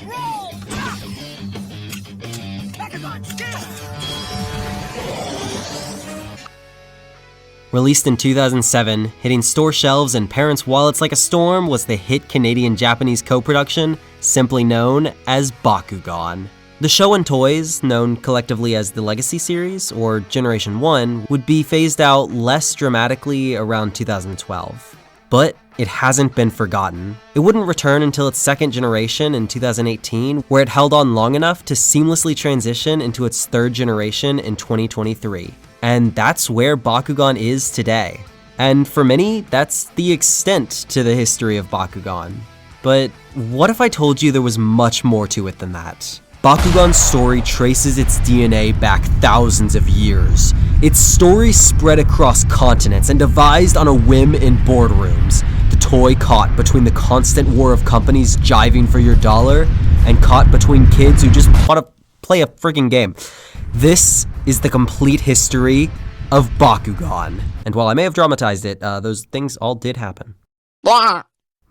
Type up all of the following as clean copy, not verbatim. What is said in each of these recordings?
Roll! Bakugan, skill! Released in 2007, hitting store shelves and parents' wallets like a storm was the hit Canadian-Japanese co-production, simply known as Bakugan. The show and toys, known collectively as the Legacy series, or Generation 1, would be phased out less dramatically around 2012. But it hasn't been forgotten. It wouldn't return until its second generation in 2018, where it held on long enough to seamlessly transition into its third generation in 2023. And that's where Bakugan is today. And for many, that's the extent to the history of Bakugan. But what if I told you there was much more to it than that? Bakugan's story traces its DNA back thousands of years. Its story spread across continents and devised on a whim in boardrooms. The toy caught between the constant war of companies jiving for your dollar and caught between kids who just want to play a friggin' game. This is the complete history of Bakugan. And while I may have dramatized it, those things all did happen.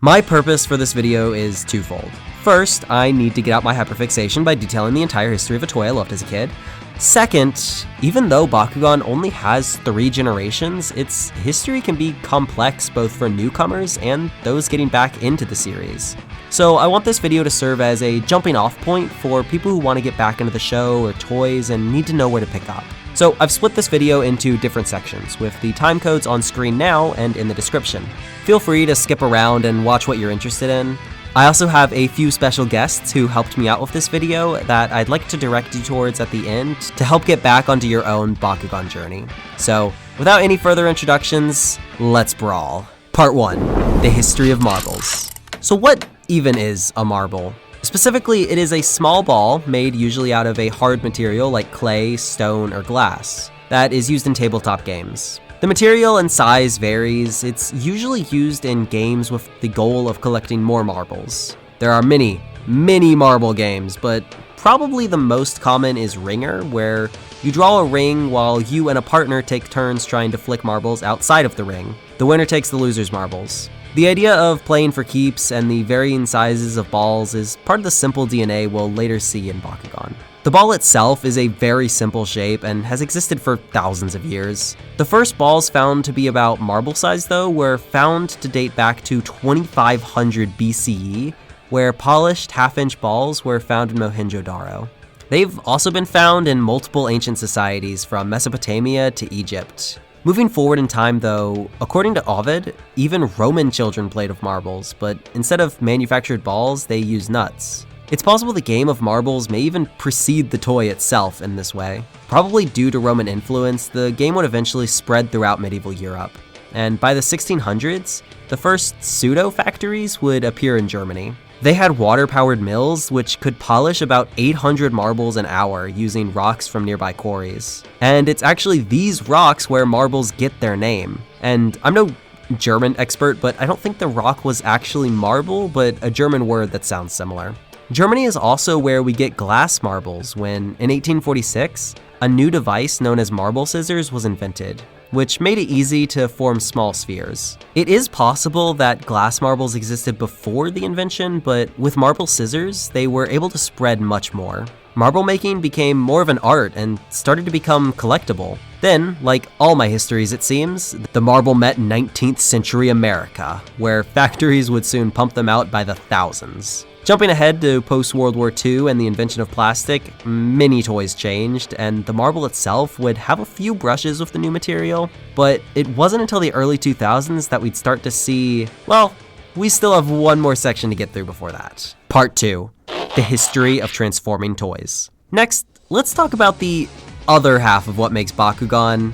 My purpose for this video is twofold. First, I need to get out my hyperfixation by detailing the entire history of a toy I loved as a kid. Second, even though Bakugan only has 3 generations, its history can be complex both for newcomers and those getting back into the series. So I want this video to serve as a jumping off point for people who want to get back into the show or toys and need to know where to pick up. So I've split this video into different sections, with the time codes on screen now and in the description. Feel free to skip around and watch what you're interested in. I also have a few special guests who helped me out with this video that I'd like to direct you towards at the end to help get back onto your own Bakugan journey. So, without any further introductions, let's brawl. Part 1. The History of Marbles. So what even is a marble? Specifically, it is a small ball made usually out of a hard material like clay, stone, or glass that is used in tabletop games. The material and size varies. It's usually used in games with the goal of collecting more marbles. There are many marble games, but probably the most common is Ringer, where you draw a ring while you and a partner take turns trying to flick marbles outside of the ring. The winner takes the loser's marbles. The idea of playing for keeps and the varying sizes of balls is part of the simple DNA we'll later see in Bakugan. The ball itself is a very simple shape and has existed for thousands of years. The first balls found to be about marble size, though, were found to date back to 2500 BCE, where polished half-inch balls were found in Mohenjo-Daro. They've also been found in multiple ancient societies from Mesopotamia to Egypt. Moving forward in time, though, according to Ovid, even Roman children played with marbles, but instead of manufactured balls, they used nuts. It's possible the game of marbles may even precede the toy itself in this way. Probably due to Roman influence, the game would eventually spread throughout medieval Europe. And by the 1600s, the first pseudo-factories would appear in Germany. They had water-powered mills, which could polish about 800 marbles an hour using rocks from nearby quarries. And it's actually these rocks where marbles get their name. And I'm no German expert, but I don't think the rock was actually marble, but a German word that sounds similar. Germany is also where we get glass marbles when, in 1846, a new device known as marble scissors was invented, which made it easy to form small spheres. It is possible that glass marbles existed before the invention, but with marble scissors, they were able to spread much more. Marble making became more of an art and started to become collectible. Then, like all my histories it seems, the marble met 19th century America, where factories would soon pump them out by the thousands. Jumping ahead to post-World War II and the invention of plastic, many toys changed, and the marble itself would have a few brushes with the new material, but it wasn't until the early 2000s that we'd start to see, well, we still have one more section to get through before that. Part 2. The History of Transforming Toys. Next, let's talk about the other half of what makes Bakugan,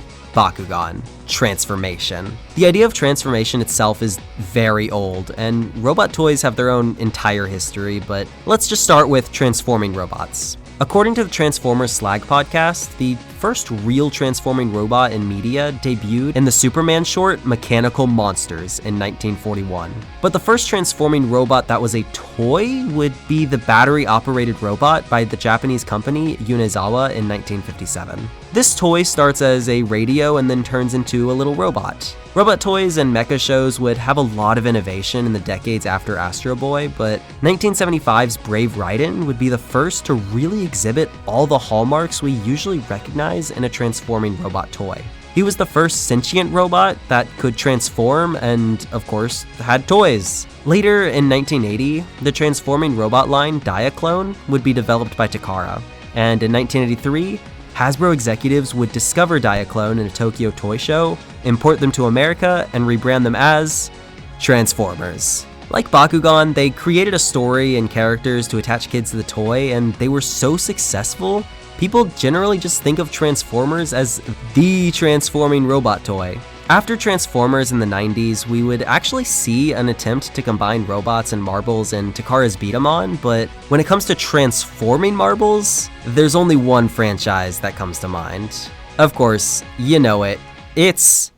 transformation. The idea of transformation itself is very old, and robot toys have their own entire history, but let's just start with transforming robots. According to the Transformers Slag podcast, the first real transforming robot in media debuted in the Superman short Mechanical Monsters in 1941. But the first transforming robot that was a toy would be the battery-operated robot by the Japanese company Yonezawa in 1957. This toy starts as a radio and then turns into a little robot. Robot toys and mecha shows would have a lot of innovation in the decades after Astro Boy, but 1975's Brave Raiden would be the first to really exhibit all the hallmarks we usually recognize in a transforming robot toy. He was the first sentient robot that could transform and, of course, had toys. Later in 1980, the transforming robot line Diaclone would be developed by Takara, and in 1983, Hasbro executives would discover Diaclone in a Tokyo toy show, import them to America, and rebrand them as Transformers. Like Bakugan, they created a story and characters to attach kids to the toy, and they were so successful, people generally just think of Transformers as the transforming robot toy. After Transformers in the 90s, we would actually see an attempt to combine robots and marbles in Takara's Beat 'em On, but when it comes to transforming marbles, there's only one franchise that comes to mind. Of course, you know it. It's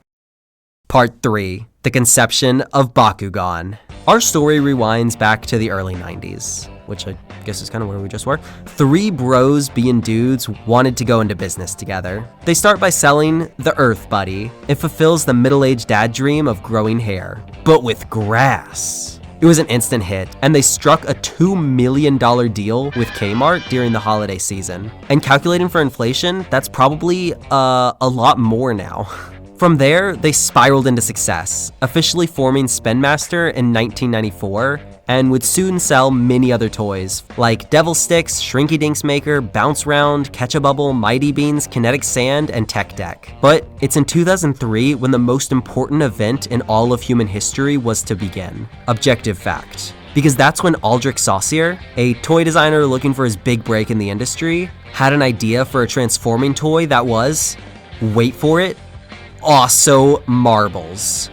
Part 3, the conception of Bakugan. Our story rewinds back to the early 90s, which I guess is kind of where we just were. 3 bros being dudes wanted to go into business together. They start by selling the Earth Buddy. It fulfills the middle-aged dad dream of growing hair, but with grass. It was an instant hit, and they struck a $2 million deal with Kmart during the holiday season. And calculating for inflation, that's probably a lot more now. From there, they spiraled into success, officially forming Spinmaster in 1994, and would soon sell many other toys, like Devil Sticks, Shrinky Dinks Maker, Bounce Round, Catch-A-Bubble, Mighty Beans, Kinetic Sand, and Tech Deck. But it's in 2003 when the most important event in all of human history was to begin. Objective fact. Because that's when Aldrich Saucier, a toy designer looking for his big break in the industry, had an idea for a transforming toy that was, wait for it, also marbles.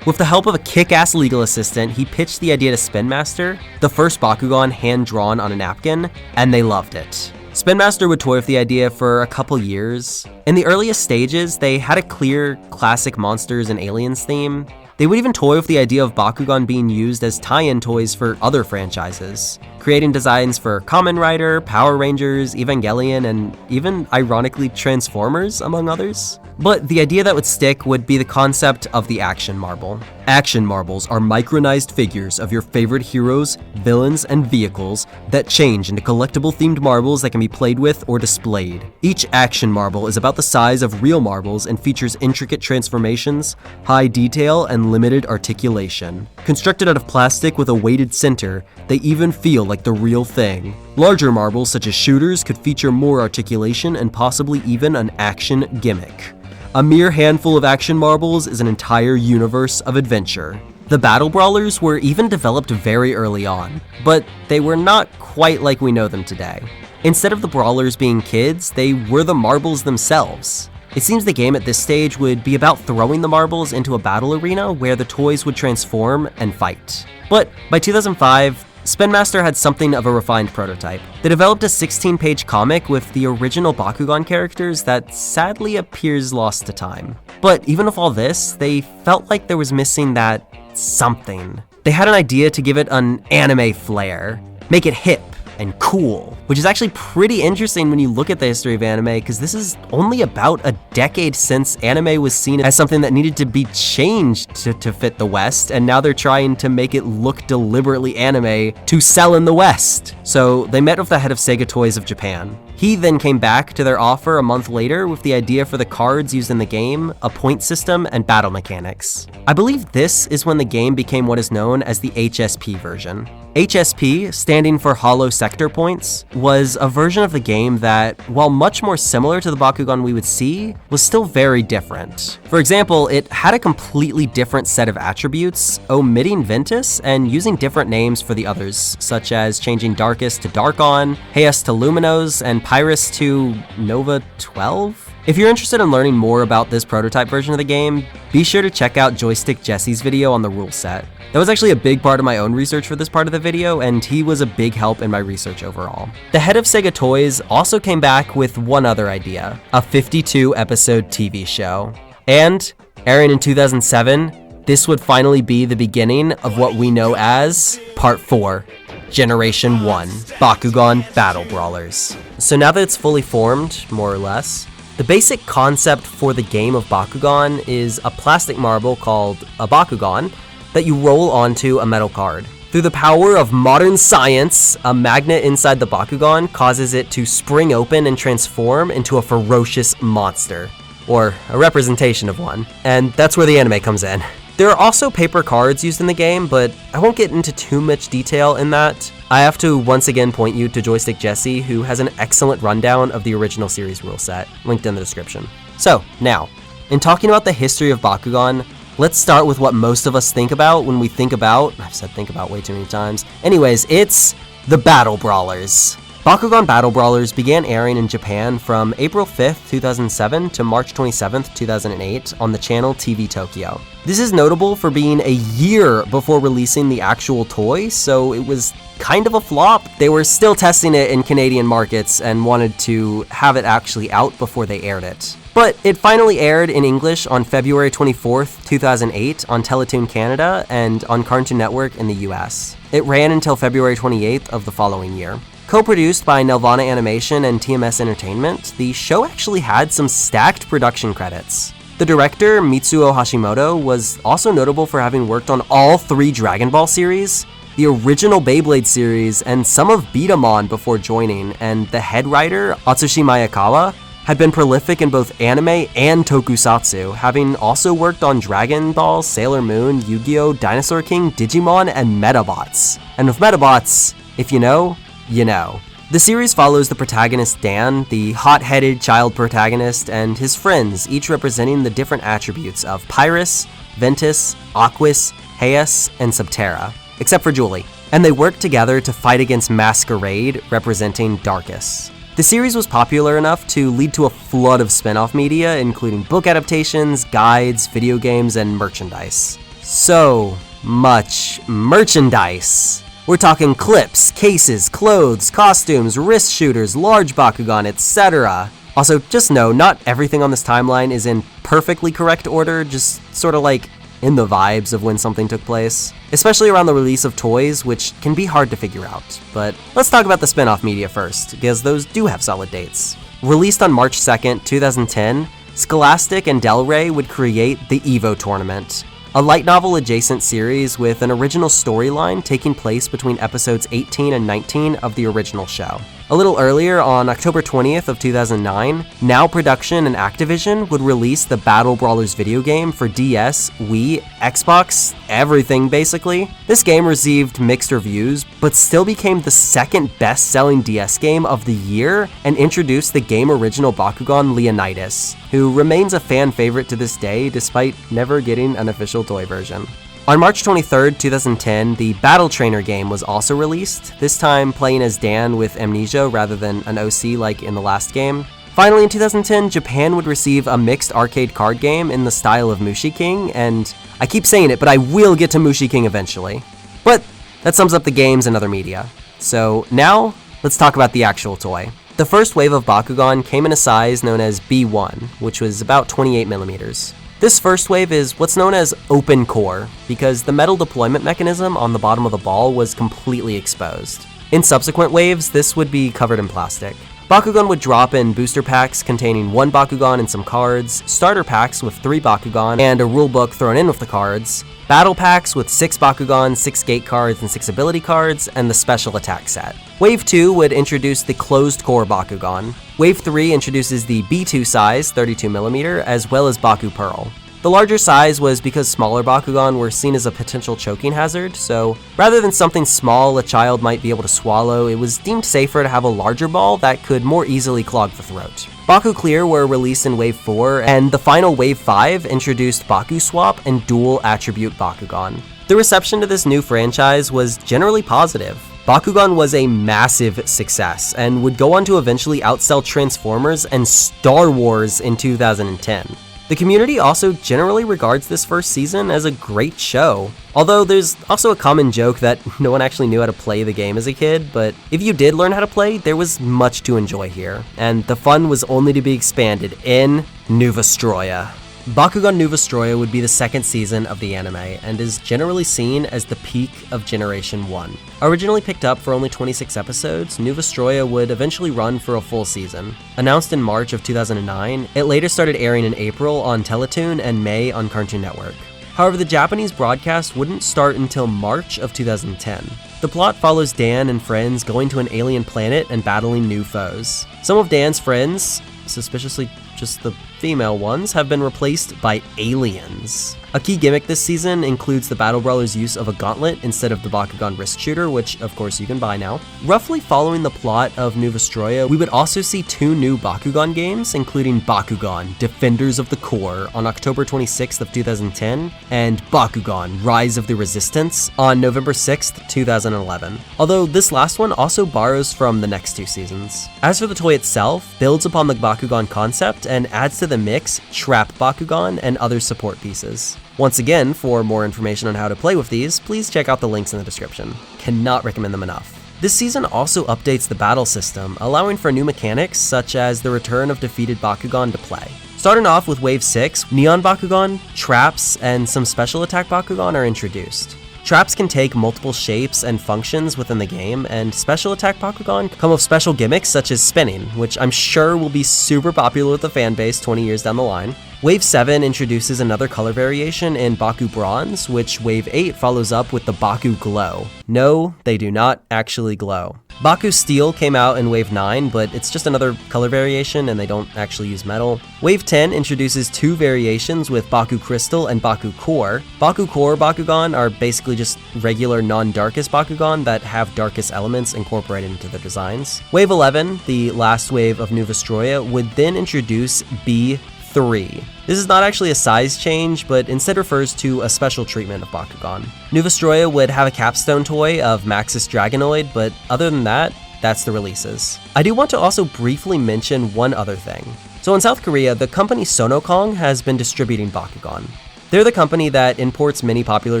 With the help of a kick-ass legal assistant, he pitched the idea to Spinmaster, the first Bakugan hand-drawn on a napkin, and they loved it. Spinmaster would toy with the idea for a couple years. In the earliest stages, they had a clear, classic monsters and aliens theme. They would even toy with the idea of Bakugan being used as tie-in toys for other franchises, creating designs for Kamen Rider, Power Rangers, Evangelion, and even, ironically, Transformers, among others. But the idea that would stick would be the concept of the action marble. Action marbles are micronized figures of your favorite heroes, villains, and vehicles that change into collectible-themed marbles that can be played with or displayed. Each action marble is about the size of real marbles and features intricate transformations, high detail, and limited articulation. Constructed out of plastic with a weighted center, they even feel like the real thing. Larger marbles, such as shooters, could feature more articulation and possibly even an action gimmick. A mere handful of action marbles is an entire universe of adventure. The Battle Brawlers were even developed very early on, but they were not quite like we know them today. Instead of the Brawlers being kids, they were the marbles themselves. It seems the game at this stage would be about throwing the marbles into a battle arena where the toys would transform and fight. But by 2005, Spinmaster had something of a refined prototype. They developed a 16-page comic with the original Bakugan characters that sadly appears lost to time. But even with all this, they felt like there was missing that something. They had an idea to give it an anime flair, make it hip and cool, which is actually pretty interesting when you look at the history of anime, because this is only about a decade since anime was seen as something that needed to be changed to fit the West, and now they're trying to make it look deliberately anime to sell in the West. So they met with the head of Sega Toys of Japan. He then came back to their offer a month later with the idea for the cards used in the game, a point system, and battle mechanics. I believe this is when the game became what is known as the HSP version. HSP, standing for Hollow Sector Points, was a version of the game that, while much more similar to the Bakugan we would see, was still very different. For example, it had a completely different set of attributes, omitting Ventus and using different names for the others, such as changing Darkus to Darkon, Heias to Luminos, and Pyrus to Nova 12? If you're interested in learning more about this prototype version of the game, be sure to check out JoystickJesse's video on the rule set. That was actually a big part of my own research for this part of the video, and he was a big help in my research overall. The head of Sega Toys also came back with one other idea, a 52-episode TV show. And, airing in 2007, this would finally be the beginning of what we know as Part 4, Generation 1, Bakugan Battle Brawlers. So now that it's fully formed, more or less, the basic concept for the game of Bakugan is a plastic marble called a Bakugan that you roll onto a metal card. Through the power of modern science, a magnet inside the Bakugan causes it to spring open and transform into a ferocious monster, or a representation of one, and that's where the anime comes in. There are also paper cards used in the game, but I won't get into too much detail in that. I have to once again point you to Joystick Jesse, who has an excellent rundown of the original series rule set, linked in the description. So, now, in talking about the history of Bakugan, let's start with what most of us think about when we think about, I've said think about way too many times. Anyways, it's the Battle Brawlers. Bakugan Battle Brawlers began airing in Japan from April 5th, 2007 to March 27th, 2008 on the channel TV Tokyo. This is notable for being a year before releasing the actual toy, so it was kind of a flop. They were still testing it in Canadian markets and wanted to have it actually out before they aired it. But it finally aired in English on February 24th, 2008 on Teletoon Canada and on Cartoon Network in the US. It ran until February 28th of the following year. Co-produced by Nelvana Animation and TMS Entertainment, the show actually had some stacked production credits. The director, Mitsuo Hashimoto, was also notable for having worked on all 3 Dragon Ball series, the original Beyblade series, and some of Beatamon before joining, and the head writer, Atsushi Mayakawa, had been prolific in both anime and tokusatsu, having also worked on Dragon Ball, Sailor Moon, Yu-Gi-Oh!, Dinosaur King, Digimon, and Metabots. And with Metabots, if you know, you know. The series follows the protagonist Dan, the hot-headed child protagonist, and his friends, each representing the different attributes of Pyrus, Ventus, Aquas, Heias, and Subterra, except for Julie. And they work together to fight against Masquerade, representing Darkus. The series was popular enough to lead to a flood of spin-off media, including book adaptations, guides, video games, and merchandise. So much merchandise! We're talking clips, cases, clothes, costumes, wrist shooters, large Bakugan, etc. Also, just know, not everything on this timeline is in perfectly correct order, just sort of like in the vibes of when something took place. Especially around the release of toys, which can be hard to figure out. But let's talk about the spin-off media first, because those do have solid dates. Released on March 2nd, 2010, Scholastic and Del Rey would create the EVO Tournament, a light novel adjacent series with an original storyline taking place between episodes 18 and 19 of the original show. A little earlier, on October 20th of 2009, Now Production and Activision would release the Battle Brawlers video game for DS, Wii, Xbox, everything basically. This game received mixed reviews, but still became the second best-selling DS game of the year and introduced the game original Bakugan Leonidas, who remains a fan favorite to this day despite never getting an official toy version. On March 23rd, 2010, the Battle Trainer game was also released, this time playing as Dan with amnesia rather than an OC like in the last game. Finally, in 2010, Japan would receive a mixed arcade card game in the style of Mushi King, and I keep saying it, but I will get to Mushi King eventually. But that sums up the games and other media. So now, let's talk about the actual toy. The first wave of Bakugan came in a size known as B1, which was about 28mm. This first wave is what's known as open core, because the metal deployment mechanism on the bottom of the ball was completely exposed. In subsequent waves, this would be covered in plastic. Bakugan would drop in booster packs containing 1 Bakugan and some cards, starter packs with 3 Bakugan and a rulebook thrown in with the cards, battle packs with 6 Bakugan, 6 gate cards, and 6 ability cards, and the special attack set. Wave 2 would introduce the closed core Bakugan. Wave 3 introduces the B2 size, 32mm, as well as Baku Pearl. The larger size was because smaller Bakugan were seen as a potential choking hazard, so rather than something small a child might be able to swallow, it was deemed safer to have a larger ball that could more easily clog the throat. Baku Clear were released in Wave 4, and the final Wave 5 introduced Baku Swap and dual attribute Bakugan. The reception to this new franchise was generally positive. Bakugan was a massive success, and would go on to eventually outsell Transformers and Star Wars in 2010. The community also generally regards this first season as a great show, although there's also a common joke that no one actually knew how to play the game as a kid, but if you did learn how to play, there was much to enjoy here, and the fun was only to be expanded in New Vestrioa. Bakugan New Vestrioa would be the second season of the anime, and is generally seen as the peak of Generation 1. Originally picked up for only 26 episodes, New Vestrioa would eventually run for a full season. Announced in March of 2009, it later started airing in April on Teletoon and May on Cartoon Network. However, the Japanese broadcast wouldn't start until March of 2010. The plot follows Dan and friends going to an alien planet and battling new foes. Some of Dan's friends, suspiciously just the female ones, have been replaced by aliens. A key gimmick this season includes the Battle Brawlers' use of a gauntlet instead of the Bakugan wrist shooter, which of course you can buy now. Roughly following the plot of New Vestrioa, we would also see 2 new Bakugan games, including Bakugan Defenders of the Core on October 26th of 2010, and Bakugan Rise of the Resistance on November 6th, 2011. Although this last one also borrows from the next 2 seasons. As for the toy itself, builds upon the Bakugan concept and adds to the mix Trap Bakugan and other support pieces. Once again, for more information on how to play with these, please check out the links in the description. Cannot recommend them enough. This season also updates the battle system, allowing for new mechanics such as the return of defeated Bakugan to play. Starting off with Wave 6, Neon Bakugan, Traps, and some special attack Bakugan are introduced. Traps can take multiple shapes and functions within the game, and special attack Bakugan come with special gimmicks such as spinning, which I'm sure will be super popular with the fanbase 20 years down the line. Wave 7 introduces another color variation in Baku Bronze, which Wave 8 follows up with the Baku Glow. No, they do not actually glow. Baku Steel came out in Wave 9, but it's just another color variation and they don't actually use metal. Wave 10 introduces 2 variations with Baku Crystal and Baku Core. Baku Core Bakugan are basically just regular non-darkest Bakugan that have darkest elements incorporated into their designs. Wave 11, the last wave of New Vestrioa, would then introduce B3. This is not actually a size change, but instead refers to a special treatment of Bakugan. New Vestrioa would have a capstone toy of Maxis Dragonoid, but other than that, that's the releases. I do want to also briefly mention one other thing. So in South Korea, the company Sonokong has been distributing Bakugan. They're the company that imports many popular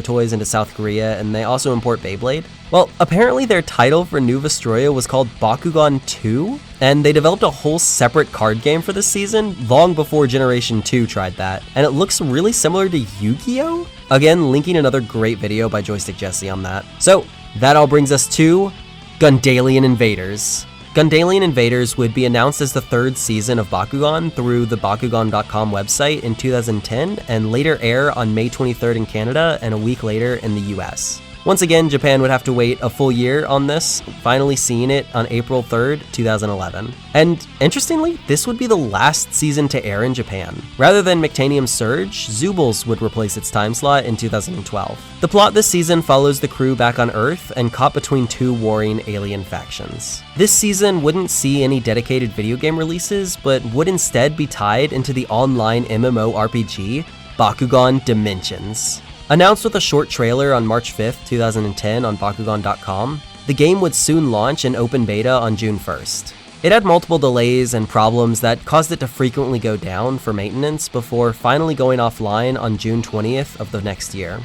toys into South Korea, and they also import Beyblade. Well, apparently their title for New Vestrioa was called Bakugan 2, and they developed a whole separate card game for this season long before Generation 2 tried that, and it looks really similar to Yu-Gi-Oh! Again, linking another great video by JoystickJesse on that. So, that all brings us to Gundalian Invaders. Gundalian Invaders would be announced as the 3rd season of Bakugan through the Bakugan.com website in 2010 and later air on May 23rd in Canada and a week later in the US. Once again, Japan would have to wait a full year on this, finally seeing it on April 3rd, 2011. And interestingly, this would be the last season to air in Japan. Rather than Mechtanium Surge, Zoobles would replace its time slot in 2012. The plot this season follows the crew back on Earth and caught between 2 warring alien factions. This season wouldn't see any dedicated video game releases, but would instead be tied into the online MMORPG, Bakugan Dimensions. Announced with a short trailer on March 5th, 2010 on Bakugan.com, the game would soon launch in open beta on June 1st. It had multiple delays and problems that caused it to frequently go down for maintenance before finally going offline on June 20th of the next year.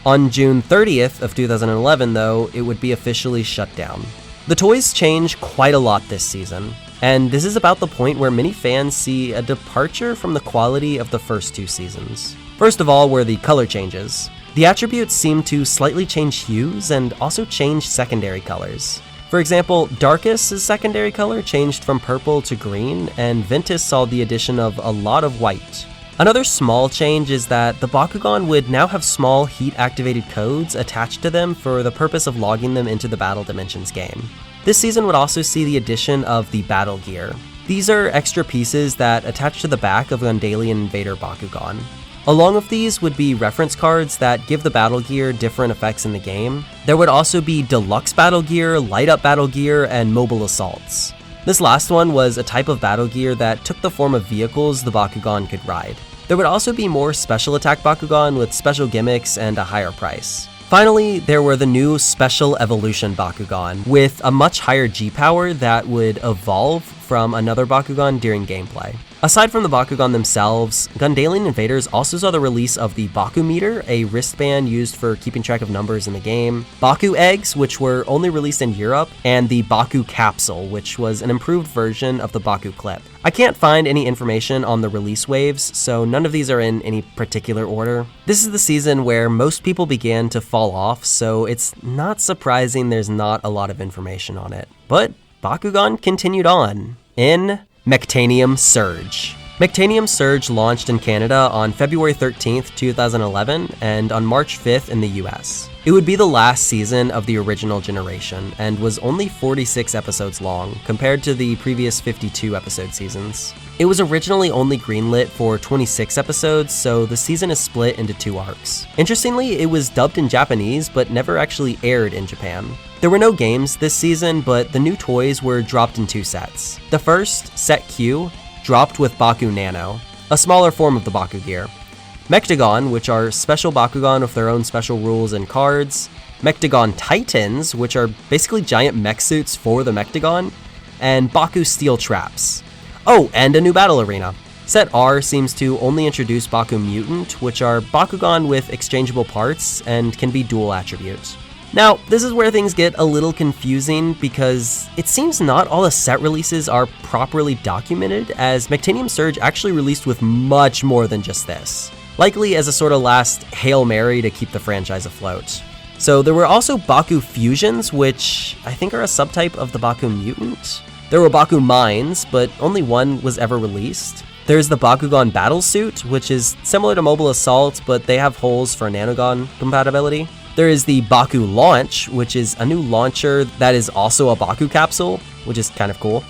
On June 30th of 2011, though, it would be officially shut down. The toys change quite a lot this season, and this is about the point where many fans see a departure from the quality of the first 2 seasons. First of all were the color changes. The attributes seem to slightly change hues and also change secondary colors. For example, Darkus' secondary color changed from purple to green, and Ventus saw the addition of a lot of white. Another small change is that the Bakugan would now have small heat-activated codes attached to them for the purpose of logging them into the Battle Dimensions game. This season would also see the addition of the Battle Gear. These are extra pieces that attach to the back of Gundalian Invader Bakugan. Along with these would be reference cards that give the battle gear different effects in the game. There would also be deluxe battle gear, light up battle gear, and mobile assaults. This last one was a type of battle gear that took the form of vehicles the Bakugan could ride. There would also be more special attack Bakugan with special gimmicks and a higher price. Finally, there were the new Special Evolution Bakugan, with a much higher G-power that would evolve from another Bakugan during gameplay. Aside from the Bakugan themselves, Gundalian Invaders also saw the release of the Baku Meter, a wristband used for keeping track of numbers in the game, Baku Eggs, which were only released in Europe, and the Baku Capsule, which was an improved version of the Baku Clip. I can't find any information on the release waves, so none of these are in any particular order. This is the season where most people began to fall off, so it's not surprising there's not a lot of information on it. But Bakugan continued on in Mechtanium Surge. Mechtanium Surge launched in Canada on February 13th, 2011, and on March 5th in the US. It would be the last season of the original generation, and was only 46 episodes long, compared to the previous 52 episode seasons. It was originally only greenlit for 26 episodes, so the season is split into 2 arcs. Interestingly, it was dubbed in Japanese, but never actually aired in Japan. There were no games this season, but the new toys were dropped in 2 sets. The first, Set Q, dropped with Baku Nano, a smaller form of the Baku gear. Mechtagon, which are special Bakugan with their own special rules and cards. Mechtagon Titans, which are basically giant mech suits for the Mechtagon. And Baku Steel Traps. Oh, and a new battle arena. Set R seems to only introduce Baku Mutant, which are Bakugan with exchangeable parts and can be dual attribute. Now, this is where things get a little confusing because it seems not all the set releases are properly documented, as Mechtanium Surge actually released with much more than just this, likely as a sort of last Hail Mary to keep the franchise afloat. So there were also Baku Fusions, which I think are a subtype of the Baku Mutant. There were Baku Mines, but only one was ever released. There's the Bakugan Battle Suit, which is similar to Mobile Assault, but they have holes for Nanogon compatibility. There is the Baku Launch, which is a new launcher that is also a Baku capsule, which is kind of cool.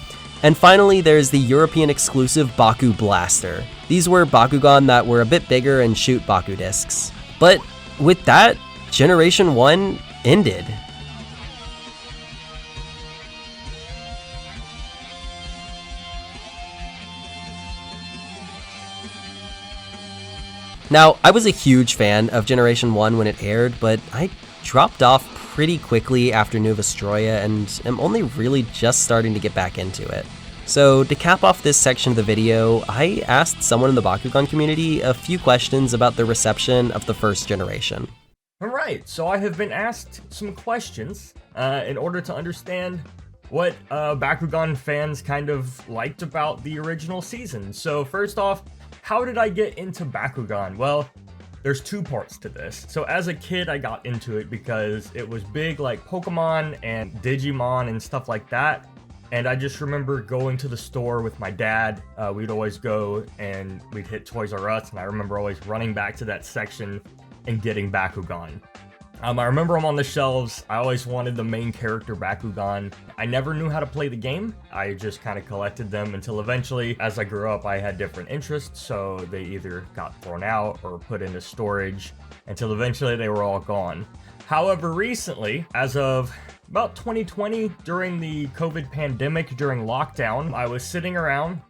And finally, there's the European exclusive Baku Blaster. These were Bakugan that were a bit bigger and shoot Baku discs. But with that, Generation 1 ended. Now, I was a huge fan of Generation 1 when it aired, but I dropped off pretty quickly after New Vestrioa and am only really just starting to get back into it. So to cap off this section of the video, I asked someone in the Bakugan community a few questions about the reception of the first generation. Alright, so I have been asked some questions in order to understand what Bakugan fans kind of liked about the original season. So first off, how did I get into Bakugan? Well, there's 2 parts to this. So as a kid, I got into it because it was big like Pokemon and Digimon and stuff like that. And I just remember going to the store with my dad. We'd always go and we'd hit Toys R Us, and I remember always running back to that section and getting Bakugan. I remember them on the shelves. I always wanted the main character Bakugan. I never knew how to play the game. I just kind of collected them until eventually, as I grew up, I had different interests, so they either got thrown out or put into storage until eventually they were all gone. However, recently, as of about 2020, during the COVID pandemic, during lockdown, I was sitting around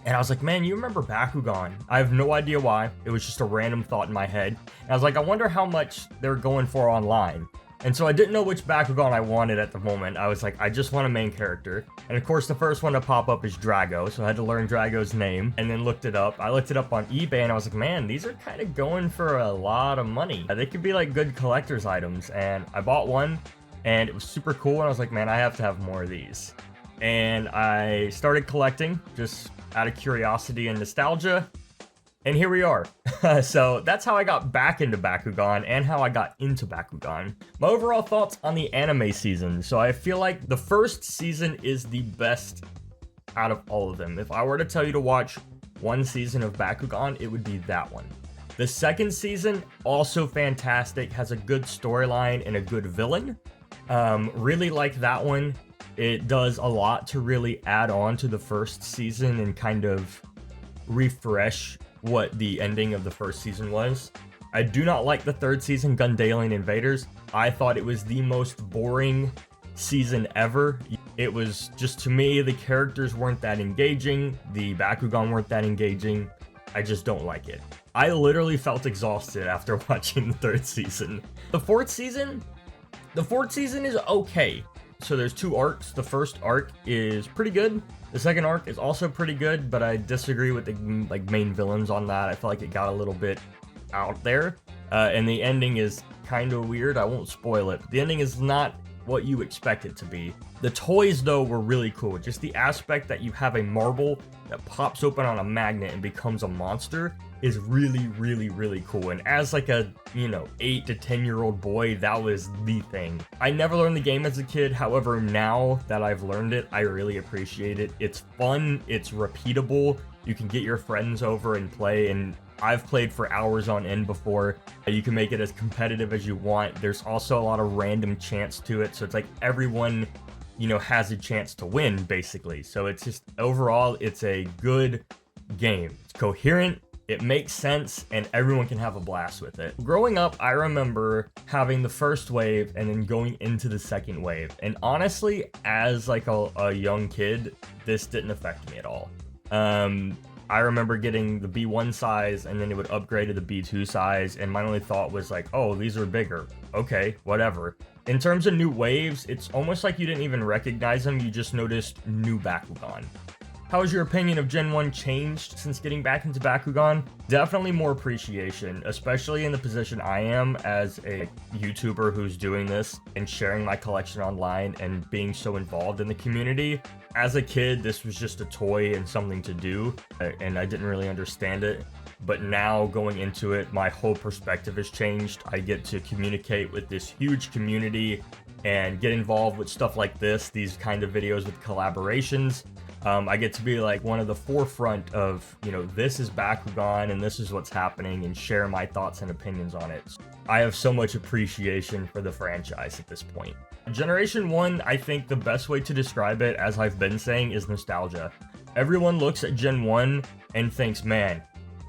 and I was like, man, you remember Bakugan? I have no idea why. It was just a random thought in my head. And I was like, I wonder how much they're going for online. And so I didn't know which Bakugan I wanted at the moment. I was like, I just want a main character. And of course, the first one to pop up is Drago. So I had to learn Drago's name and then looked it up. I looked it up on eBay and I was like, man, these are kind of going for a lot of money. They could be like good collector's items. And I bought one and it was super cool. And I was like, man, I have to have more of these. And I started collecting just out of curiosity and nostalgia, and here we are. So that's how I got back into Bakugan and how I got into Bakugan. My overall thoughts on the anime season. So I feel like the first season is the best out of all of them. If I were to tell you to watch one season of Bakugan, it would be that one. The second season, also fantastic, has a good storyline and a good villain. Really like that one. It does a lot to really add on to the first season and kind of refresh what the ending of the first season was. I do not like the third season, Gundalian Invaders. I thought it was the most boring season ever. It was just, to me, the characters weren't that engaging. The Bakugan weren't that engaging. I just don't like it. I literally felt exhausted after watching the third season. The fourth season is okay. So there's 2 arcs. The first arc is pretty good. The second arc is also pretty good, but I disagree with the main villains on that. I feel like it got a little bit out there. And the ending is kind of weird. I won't spoil it. The ending is not what you expect it to be. The toys, though, were really cool. Just the aspect that you have a marble that pops open on a magnet and becomes a monster is really, really, really cool. And as like a, 8 to 10-year-old boy, that was the thing. I never learned the game as a kid. However, now that I've learned it, I really appreciate it. It's fun. It's repeatable. You can get your friends over and play, and I've played for hours on end before. You can make it as competitive as you want. There's also a lot of random chance to it, so it's like everyone, has a chance to win, basically. So it's just, overall, it's a good game. It's coherent, it makes sense, and everyone can have a blast with it. Growing up, I remember having the first wave and then going into the second wave. And honestly, as like a young kid, this didn't affect me at all. I remember getting the B1 size, and then it would upgrade to the B2 size, and my only thought was like, oh, these are bigger. Okay, whatever. In terms of new waves, it's almost like you didn't even recognize them, you just noticed new Bakugan. How has your opinion of Gen 1 changed since getting back into Bakugan? Definitely more appreciation, especially in the position I am as a YouTuber who's doing this and sharing my collection online and being so involved in the community. As a kid, this was just a toy and something to do, and I didn't really understand it. But now going into it, my whole perspective has changed. I get to communicate with this huge community and get involved with stuff like this, these kind of videos with collaborations. I get to be like one of the forefront of, this is Bakugan and this is what's happening, and share my thoughts and opinions on it. I have so much appreciation for the franchise at this point. Generation 1, I think the best way to describe it, as I've been saying, is nostalgia. Everyone looks at Gen 1 and thinks, man,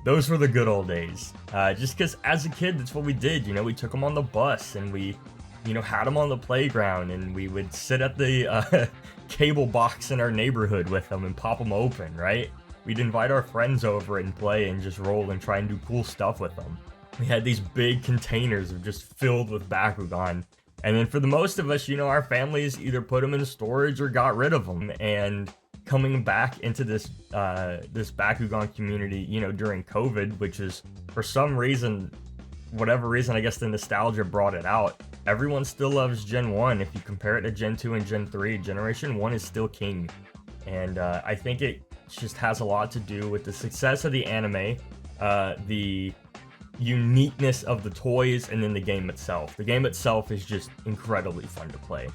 those were the good old days. Just because as a kid, that's what we did. We took them on the bus and we, had them on the playground, and we would sit at the cable box in our neighborhood with them and pop them open, right? We'd invite our friends over and play and just roll and try and do cool stuff with them. We had these big containers of just filled with Bakugan. And then for the most of us, our families either put them in storage or got rid of them. And coming back into this Bakugan community, during COVID, which is for some reason, whatever reason, I guess the nostalgia brought it out. Everyone still loves Gen 1. If you compare it to Gen 2 and Gen 3, Generation 1 is still king. And I think it just has a lot to do with the success of the anime, the uniqueness of the toys, and then the game itself. The game itself is just incredibly fun to play.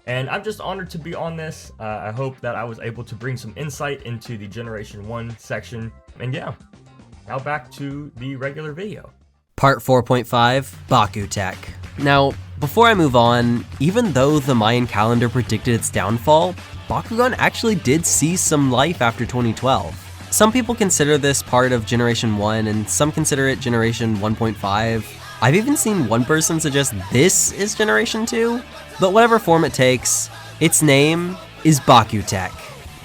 And I'm just honored to be on this. I hope that I was able to bring some insight into the Generation 1 section. And yeah, now back to the regular video. Part 4.5, BakuTech. Now, before I move on, even though the Mayan calendar predicted its downfall, Bakugan actually did see some life after 2012. Some people consider this part of Generation 1, and some consider it Generation 1.5. I've even seen one person suggest this is Generation 2, but whatever form it takes, its name is BakuTech.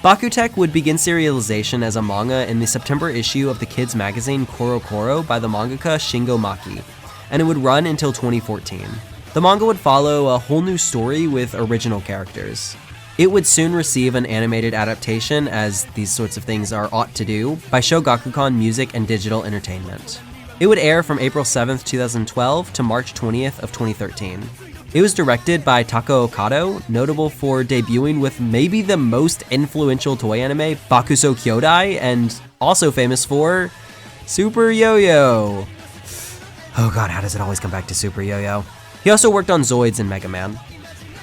BakuTech would begin serialization as a manga in the September issue of the kids magazine Koro Koro by the mangaka Shingo Maki, and it would run until 2014. The manga would follow a whole new story with original characters. It would soon receive an animated adaptation, as these sorts of things are ought to do, by Shogakukan Music and Digital Entertainment. It would air from April 7th, 2012 to March 20th of 2013. It was directed by Tako Okado, notable for debuting with maybe the most influential toy anime, Bakuso Kyodai, and also famous for Super Yo-Yo. Oh god, how does it always come back to Super Yo-Yo? He also worked on Zoids and Mega Man.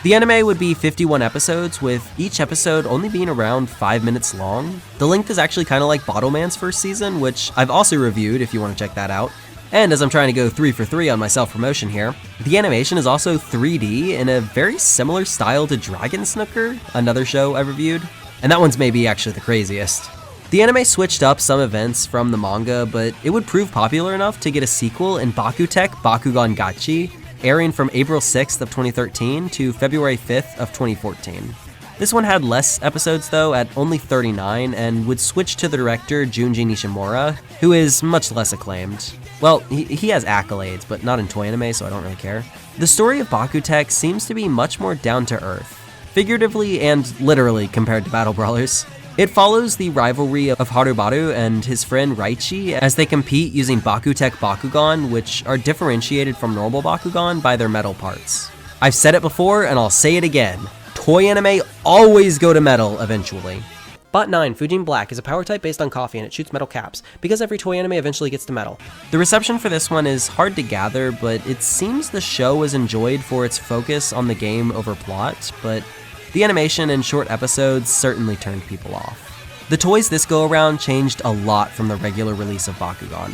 The anime would be 51 episodes, with each episode only being around 5 minutes long. The length is actually kind of like Bottleman's first season, which I've also reviewed if you want to check that out. And as I'm trying to go 3 for 3 on my self-promotion here, the animation is also 3D in a very similar style to Dragon Snooker, another show I reviewed. And that one's maybe actually the craziest. The anime switched up some events from the manga, but it would prove popular enough to get a sequel in BakuTech Bakugan Gachi, airing from April 6th of 2013 to February 5th of 2014. This one had less episodes though, at only 39, and would switch to the director Junji Nishimura, who is much less acclaimed. Well, he has accolades, but not in toy anime, so I don't really care. The story of BakuTech seems to be much more down to earth. figuratively and literally compared to Battle Brawlers. It follows the rivalry of Harubaru and his friend Raichi as they compete using BakuTech Bakugan, which are differentiated from normal Bakugan by their metal parts. I've said it before and I'll say it again, toy anime always go to metal eventually. Bot 9, Fujin Black, is a power type based on coffee and it shoots metal caps, because every toy anime eventually gets to metal. The reception for this one is hard to gather, but it seems the show was enjoyed for its focus on the game over plot, but the animation and short episodes certainly turned people off. The toys this go around changed a lot from the regular release of Bakugan.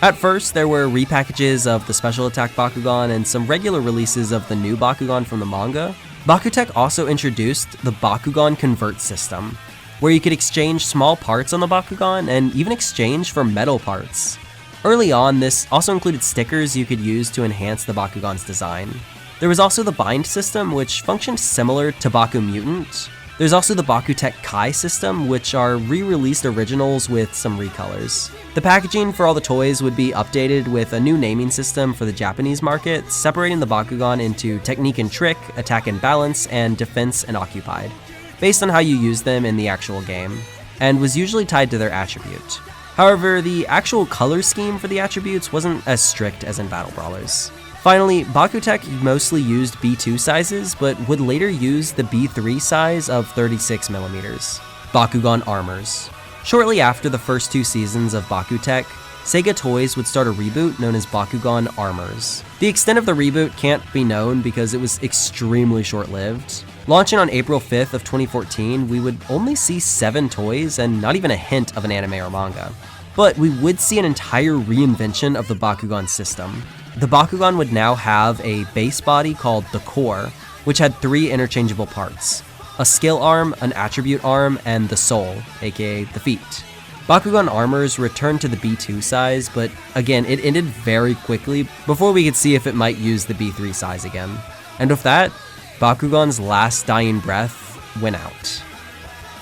At first, there were repackages of the Special Attack Bakugan and some regular releases of the new Bakugan from the manga. BakuTech also introduced the Bakugan Convert system, where you could exchange small parts on the Bakugan and even exchange for metal parts. Early on, this also included stickers you could use to enhance the Bakugan's design. There was also the Bind system, which functioned similar to Baku Mutant. There's also the BakuTech Kai system, which are re-released originals with some recolors. The packaging for all the toys would be updated with a new naming system for the Japanese market, separating the Bakugan into Technique and Trick, Attack and Balance, and Defense and Occupied, based on how you use them in the actual game, and was usually tied to their attribute. However, the actual color scheme for the attributes wasn't as strict as in Battle Brawlers. Finally, BakuTech mostly used B2 sizes, but would later use the B3 size of 36mm. Bakugan Armors. Shortly after the first 2 seasons of BakuTech, Sega Toys would start a reboot known as Bakugan Armors. The extent of the reboot can't be known because it was extremely short-lived. Launching on April 5th of 2014, we would only see 7 toys and not even a hint of an anime or manga. But we would see an entire reinvention of the Bakugan system. The Bakugan would now have a base body called the Core, which had 3 interchangeable parts: a skill arm, an attribute arm, and the soul, aka the feet. Bakugan Armors returned to the B2 size, but again, it ended very quickly before we could see if it might use the B3 size again. And with that, Bakugan's last dying breath went out.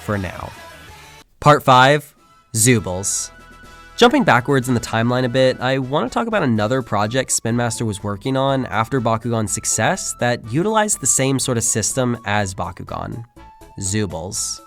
For now. Part 5, Zoobles. Jumping backwards in the timeline a bit, I want to talk about another project Spin Master was working on after Bakugan's success that utilized the same sort of system as Bakugan: Zoobles.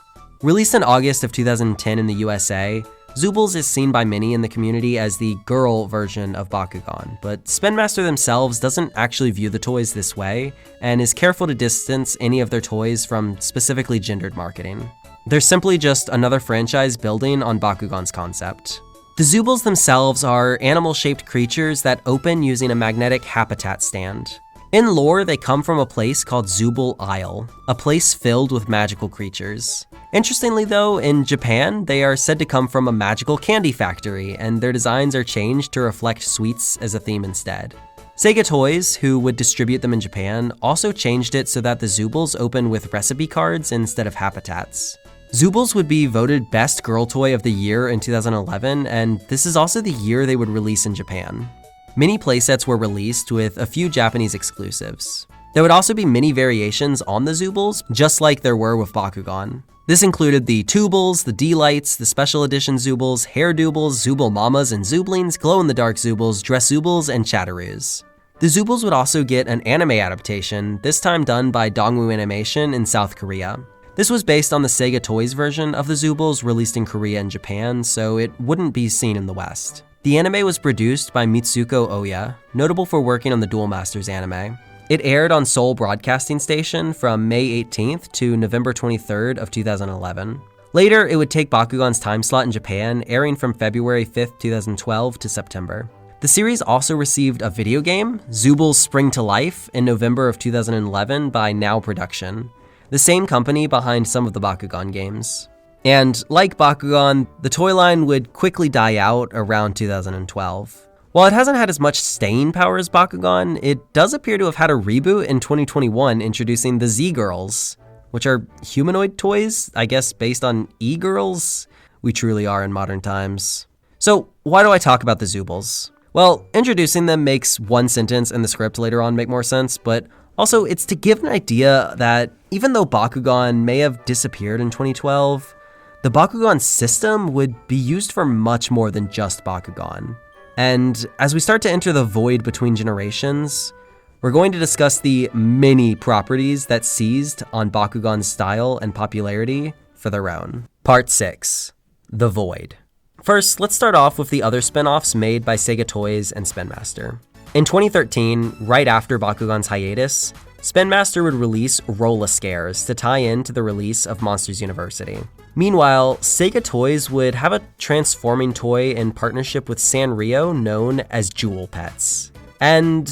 Released in August of 2010 in the USA, Zoobles is seen by many in the community as the girl version of Bakugan, but Spin Master themselves doesn't actually view the toys this way, and is careful to distance any of their toys from specifically gendered marketing. They're simply just another franchise building on Bakugan's concept. The Zoobles themselves are animal-shaped creatures that open using a magnetic habitat stand. In lore, they come from a place called Zooble Isle, a place filled with magical creatures. Interestingly though, in Japan, they are said to come from a magical candy factory, and their designs are changed to reflect sweets as a theme instead. Sega Toys, who would distribute them in Japan, also changed it so that the Zoobles open with recipe cards instead of habitats. Zoobles would be voted Best Girl Toy of the Year in 2011, and this is also the year they would release in Japan. Many playsets were released with a few Japanese exclusives. There would also be many variations on the Zoobles, just like there were with Bakugan. This included the Tubles, the D-Lights, the Special Edition Zoobles, Hair Doobles, Zooble Mamas and Zooblings, Glow-in-the-Dark Zoobles, Dress Zoobles, and Chatteroos. The Zoobles would also get an anime adaptation, this time done by Dongwoo Animation in South Korea. This was based on the Sega Toys version of the Zoobles released in Korea and Japan, so it wouldn't be seen in the West. The anime was produced by Mitsuko Oya, notable for working on the Duel Masters anime. It aired on Seoul Broadcasting Station from May 18th to November 23rd of 2011. Later, it would take Bakugan's time slot in Japan, airing from February 5th, 2012 to September. The series also received a video game, Zoobles Spring to Life, in November of 2011 by Now Production, the same company behind some of the Bakugan games. And like Bakugan, the toy line would quickly die out around 2012. While it hasn't had as much staying power as Bakugan, it does appear to have had a reboot in 2021 introducing the Z-Girls, which are humanoid toys, I guess based on E-Girls. We truly are in modern times. So why do I talk about the Zoobles? Well, introducing them makes one sentence in the script later on make more sense, but also it's to give an idea that even though Bakugan may have disappeared in 2012, the Bakugan system would be used for much more than just Bakugan. And as we start to enter the void between generations, we're going to discuss the many properties that seized on Bakugan's style and popularity for their own. Part 6. The Void. First, let's start off with the other spin-offs made by Sega Toys and Spin Master. In 2013, right after Bakugan's hiatus, Spin Master would release Rolla-Scares to tie into the release of Monsters University. Meanwhile, Sega Toys would have a transforming toy in partnership with Sanrio known as Jewel Pets. And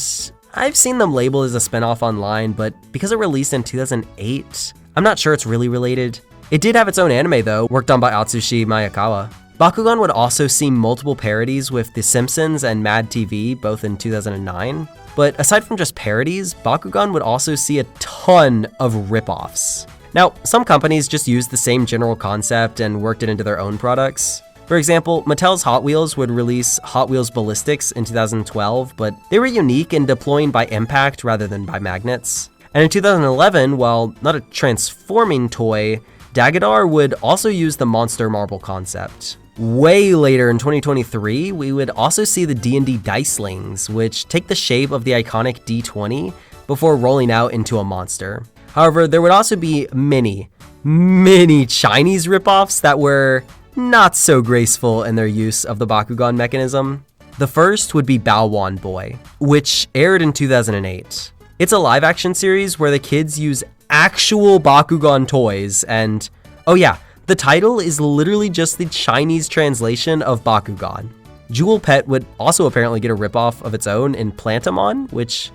I've seen them labeled as a spin-off online, but because it released in 2008, I'm not sure it's really related. It did have its own anime though, worked on by Atsushi Miyakawa. Bakugan would also see multiple parodies with The Simpsons and Mad TV, both in 2009. But aside from just parodies, Bakugan would also see a ton of rip-offs. Now, some companies just used the same general concept and worked it into their own products. For example, Mattel's Hot Wheels would release Hot Wheels Ballistics in 2012, but they were unique in deploying by impact rather than by magnets. And in 2011, while not a transforming toy, Dagadar would also use the Monster Marble concept. Way later in 2023, we would also see the D&D Dicelings, which take the shape of the iconic D20 before rolling out into a monster. However, there would also be many Chinese ripoffs that were not so graceful in their use of the Bakugan mechanism. The first would be Baowan Boy, which aired in 2008. It's a live-action series where the kids use actual Bakugan toys, and oh yeah, the title is literally just the Chinese translation of Bakugan. Jewel Pet would also apparently get a ripoff of its own in Plantamon, which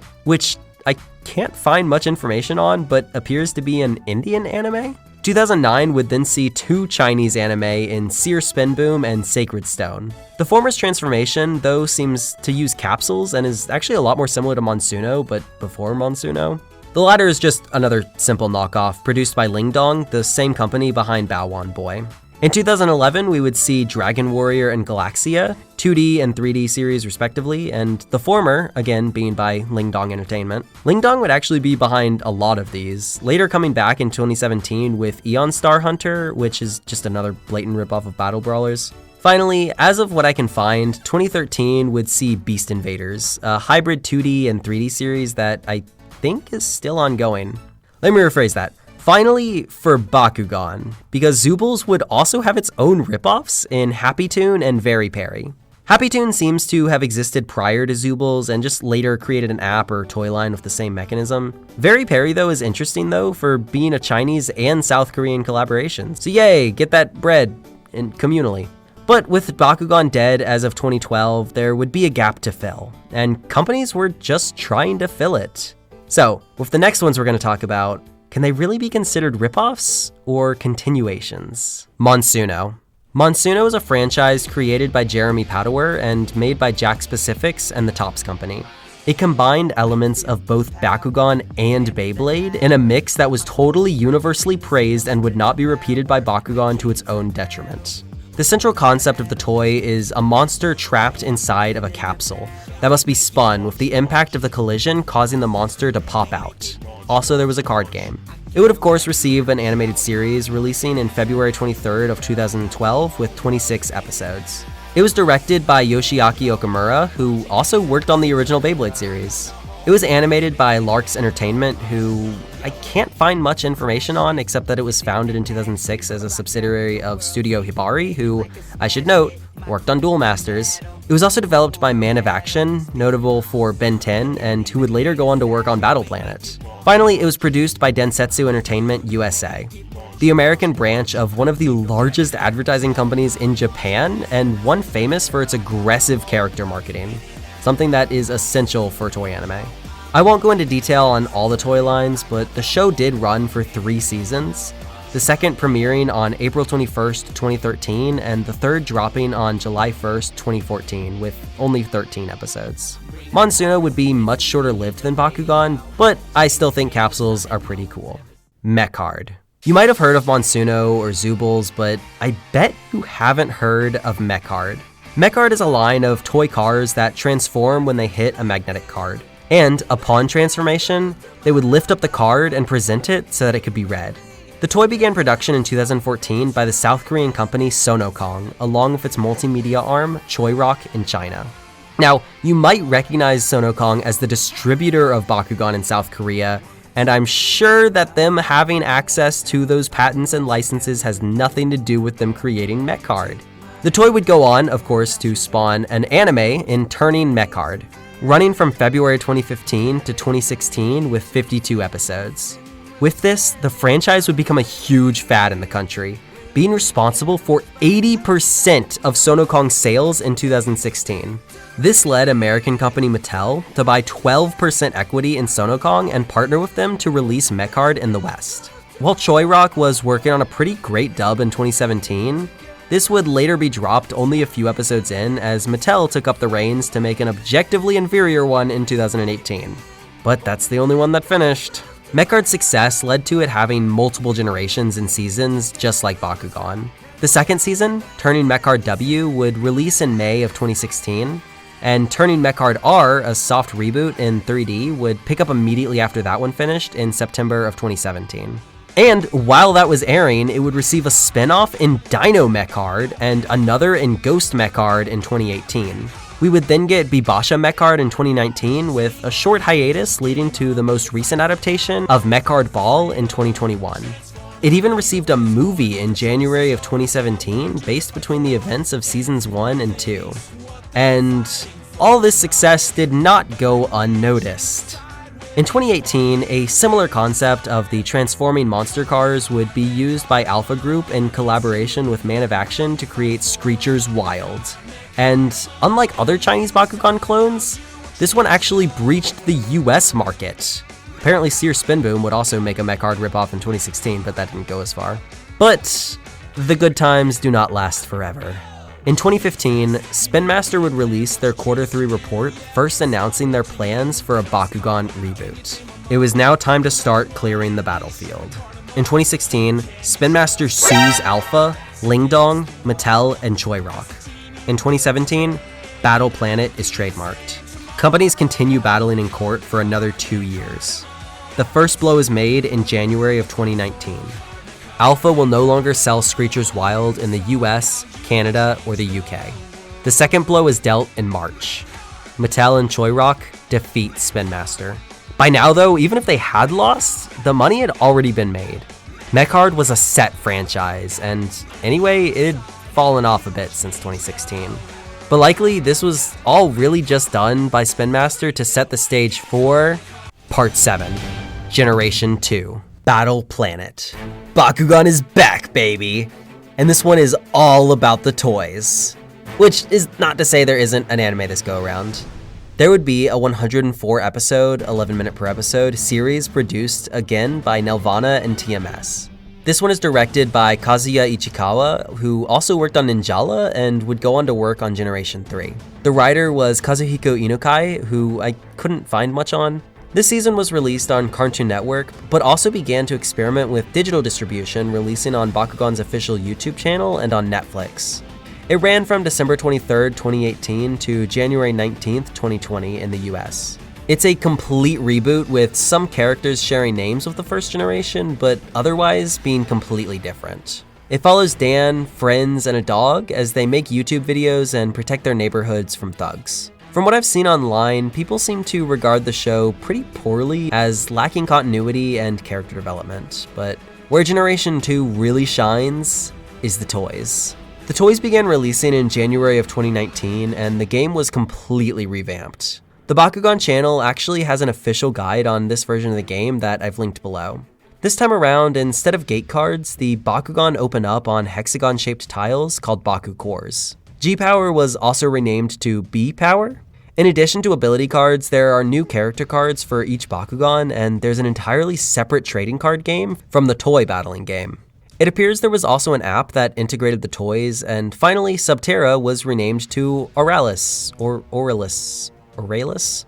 I can't find much information on, but appears to be an Indian anime. 2009 would then see 2 Chinese anime in Seer Spin Boom and Sacred Stone. The former's transformation, though, seems to use capsules and is actually a lot more similar to Monsuno, but before Monsuno. The latter is just another simple knockoff produced by Lingdong, the same company behind Baowan Boy. In 2011, we would see Dragon Warrior and Galaxia, 2D and 3D series respectively, and the former, again, being by Lingdong Entertainment. Lingdong would actually be behind a lot of these, later coming back in 2017 with Eon Star Hunter, which is just another blatant ripoff of Battle Brawlers. Finally, as of what I can find, 2013 would see Beast Invaders, a hybrid 2D and 3D series that I think is still ongoing. Let me rephrase that. Finally, for Bakugan, because Zoobles would also have its own ripoffs in Happy Toon and Very Perry. Happy Toon seems to have existed prior to Zoobles and just later created an app or toy line with the same mechanism. Very Perry though is interesting though for being a Chinese and South Korean collaboration. So yay, get that bread and communally. But with Bakugan dead as of 2012, there would be a gap to fill, and companies were just trying to fill it. So, with the next ones we're going to talk about, can they really be considered ripoffs or continuations? Monsuno. Monsuno is a franchise created by Jeremy Padower and made by Jack Specifics and the Tops Company. It combined elements of both Bakugan and Beyblade in a mix that was totally universally praised and would not be repeated by Bakugan to its own detriment. The central concept of the toy is a monster trapped inside of a capsule that must be spun, with the impact of the collision causing the monster to pop out. Also, there was a card game. It would of course receive an animated series releasing in February 23rd of 2012 with 26 episodes. It was directed by Yoshiaki Okamura, who also worked on the original Beyblade series. It was animated by Larks Entertainment, who I can't find much information on except that it was founded in 2006 as a subsidiary of Studio Hibari, who, I should note, worked on Duel Masters. It was also developed by Man of Action, notable for Ben 10, and who would later go on to work on Battle Planet. Finally, it was produced by Densetsu Entertainment USA, the American branch of one of the largest advertising companies in Japan, and one famous for its aggressive character marketing, something that is essential for toy anime. I won't go into detail on all the toy lines, but the show did run for 3 seasons, the second premiering on April 21st, 2013, and the third dropping on July 1st, 2014, with only 13 episodes. Monsuno would be much shorter lived than Bakugan, but I still think capsules are pretty cool. Mecard. You might have heard of Monsuno or Zoobles, but I bet you haven't heard of Mecard. Mecard is a line of toy cars that transform when they hit a magnetic card. And upon transformation, they would lift up the card and present it so that it could be read. The toy began production in 2014 by the South Korean company Sonokong, along with its multimedia arm, Choirock, in China. Now, you might recognize Sonokong as the distributor of Bakugan in South Korea, and I'm sure that them having access to those patents and licenses has nothing to do with them creating Mecard. The toy would go on, of course, to spawn an anime in Turning Mecard, running from February 2015 to 2016 with 52 episodes. With this, the franchise would become a huge fad in the country, being responsible for 80% of Sonokong's sales in 2016. This led American company Mattel to buy 12% equity in Sonokong and partner with them to release Mecard in the West. While Choi Rock was working on a pretty great dub in 2017, this would later be dropped only a few episodes in as Mattel took up the reins to make an objectively inferior one in 2018. But that's the only one that finished. Mecard's success led to it having multiple generations and seasons, just like Bakugan. The second season, Turning Mecard W, would release in May of 2016, and Turning Mecard R, a soft reboot in 3D, would pick up immediately after that one finished in September of 2017. And while that was airing, it would receive a spin-off in Dino Mecard and another in Ghost Mecard in 2018. We would then get Bibasha Mecard in 2019 with a short hiatus leading to the most recent adaptation of Mecard Ball in 2021. It even received a movie in January of 2017 based between the events of seasons 1 and 2. And all this success did not go unnoticed. In 2018, a similar concept of the transforming monster cars would be used by Alpha Group in collaboration with Man of Action to create Screechers Wild. And unlike other Chinese Bakugan clones, this one actually breached the US market. Apparently Sears Spin Boom would also make a Mecard ripoff in 2016, but that didn't go as far. But the good times do not last forever. In 2015, Spin Master would release their Q3 report, first announcing their plans for a Bakugan reboot. It was now time to start clearing the battlefield. In 2016, Spin Master sues Alpha, Lingdong, Mattel, and Choi Rock. In 2017, Battle Planet is trademarked. Companies continue battling in court for another 2 years. The first blow is made in January of 2019. Alpha will no longer sell Screechers Wild in the US, Canada, or the UK. The second blow is dealt in March. Mattel and Choi Rock defeat Spin Master. By now though, even if they had lost, the money had already been made. Mecard was a set franchise, and anyway, it had fallen off a bit since 2016. But likely, this was all really just done by Spin Master to set the stage for Part 7, Generation 2. Battle Planet. Bakugan is back, baby! And this one is all about the toys. Which is not to say there isn't an anime this go around. There would be a 104 episode, 11 minute per episode series produced again by Nelvana and TMS. This one is directed by Kazuya Ichikawa, who also worked on Ninjala and would go on to work on Generation 3. The writer was Kazuhiko Inukai, who I couldn't find much on. This season was released on Cartoon Network, but also began to experiment with digital distribution, releasing on Bakugan's official YouTube channel and on Netflix. It ran from December 23rd, 2018 to January 19th, 2020 in the US. It's a complete reboot with some characters sharing names with the first generation, but otherwise being completely different. It follows Dan, friends, and a dog as they make YouTube videos and protect their neighborhoods from thugs. From what I've seen online, people seem to regard the show pretty poorly as lacking continuity and character development, but where Generation 2 really shines is the toys. The toys began releasing in January of 2019, and the game was completely revamped. The Bakugan channel actually has an official guide on this version of the game that I've linked below. This time around, instead of gate cards, the Bakugan open up on hexagon-shaped tiles called Baku Cores. G-Power was also renamed to B-Power. In addition to ability cards, there are new character cards for each Bakugan, and there's an entirely separate trading card game from the toy battling game. It appears there was also an app that integrated the toys, and finally Subterra was renamed to Auralis, or Auralis,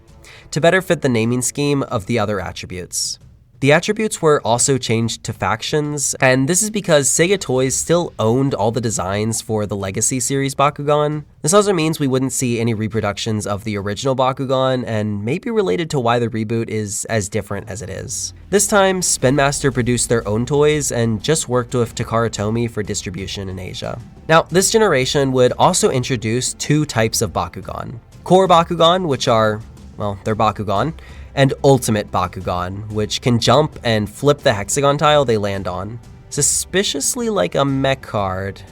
to better fit the naming scheme of the other attributes. The attributes were also changed to factions, and this is because Sega Toys still owned all the designs for the Legacy series Bakugan. This also means we wouldn't see any reproductions of the original Bakugan, and may be related to why the reboot is as different as it is. This time, Spin Master produced their own toys and just worked with Takara Tomy for distribution in Asia. Now, this generation would also introduce two types of Bakugan. Core Bakugan, which are, well, they're Bakugan, and Ultimate Bakugan, which can jump and flip the hexagon tile they land on. Suspiciously like a Mecard.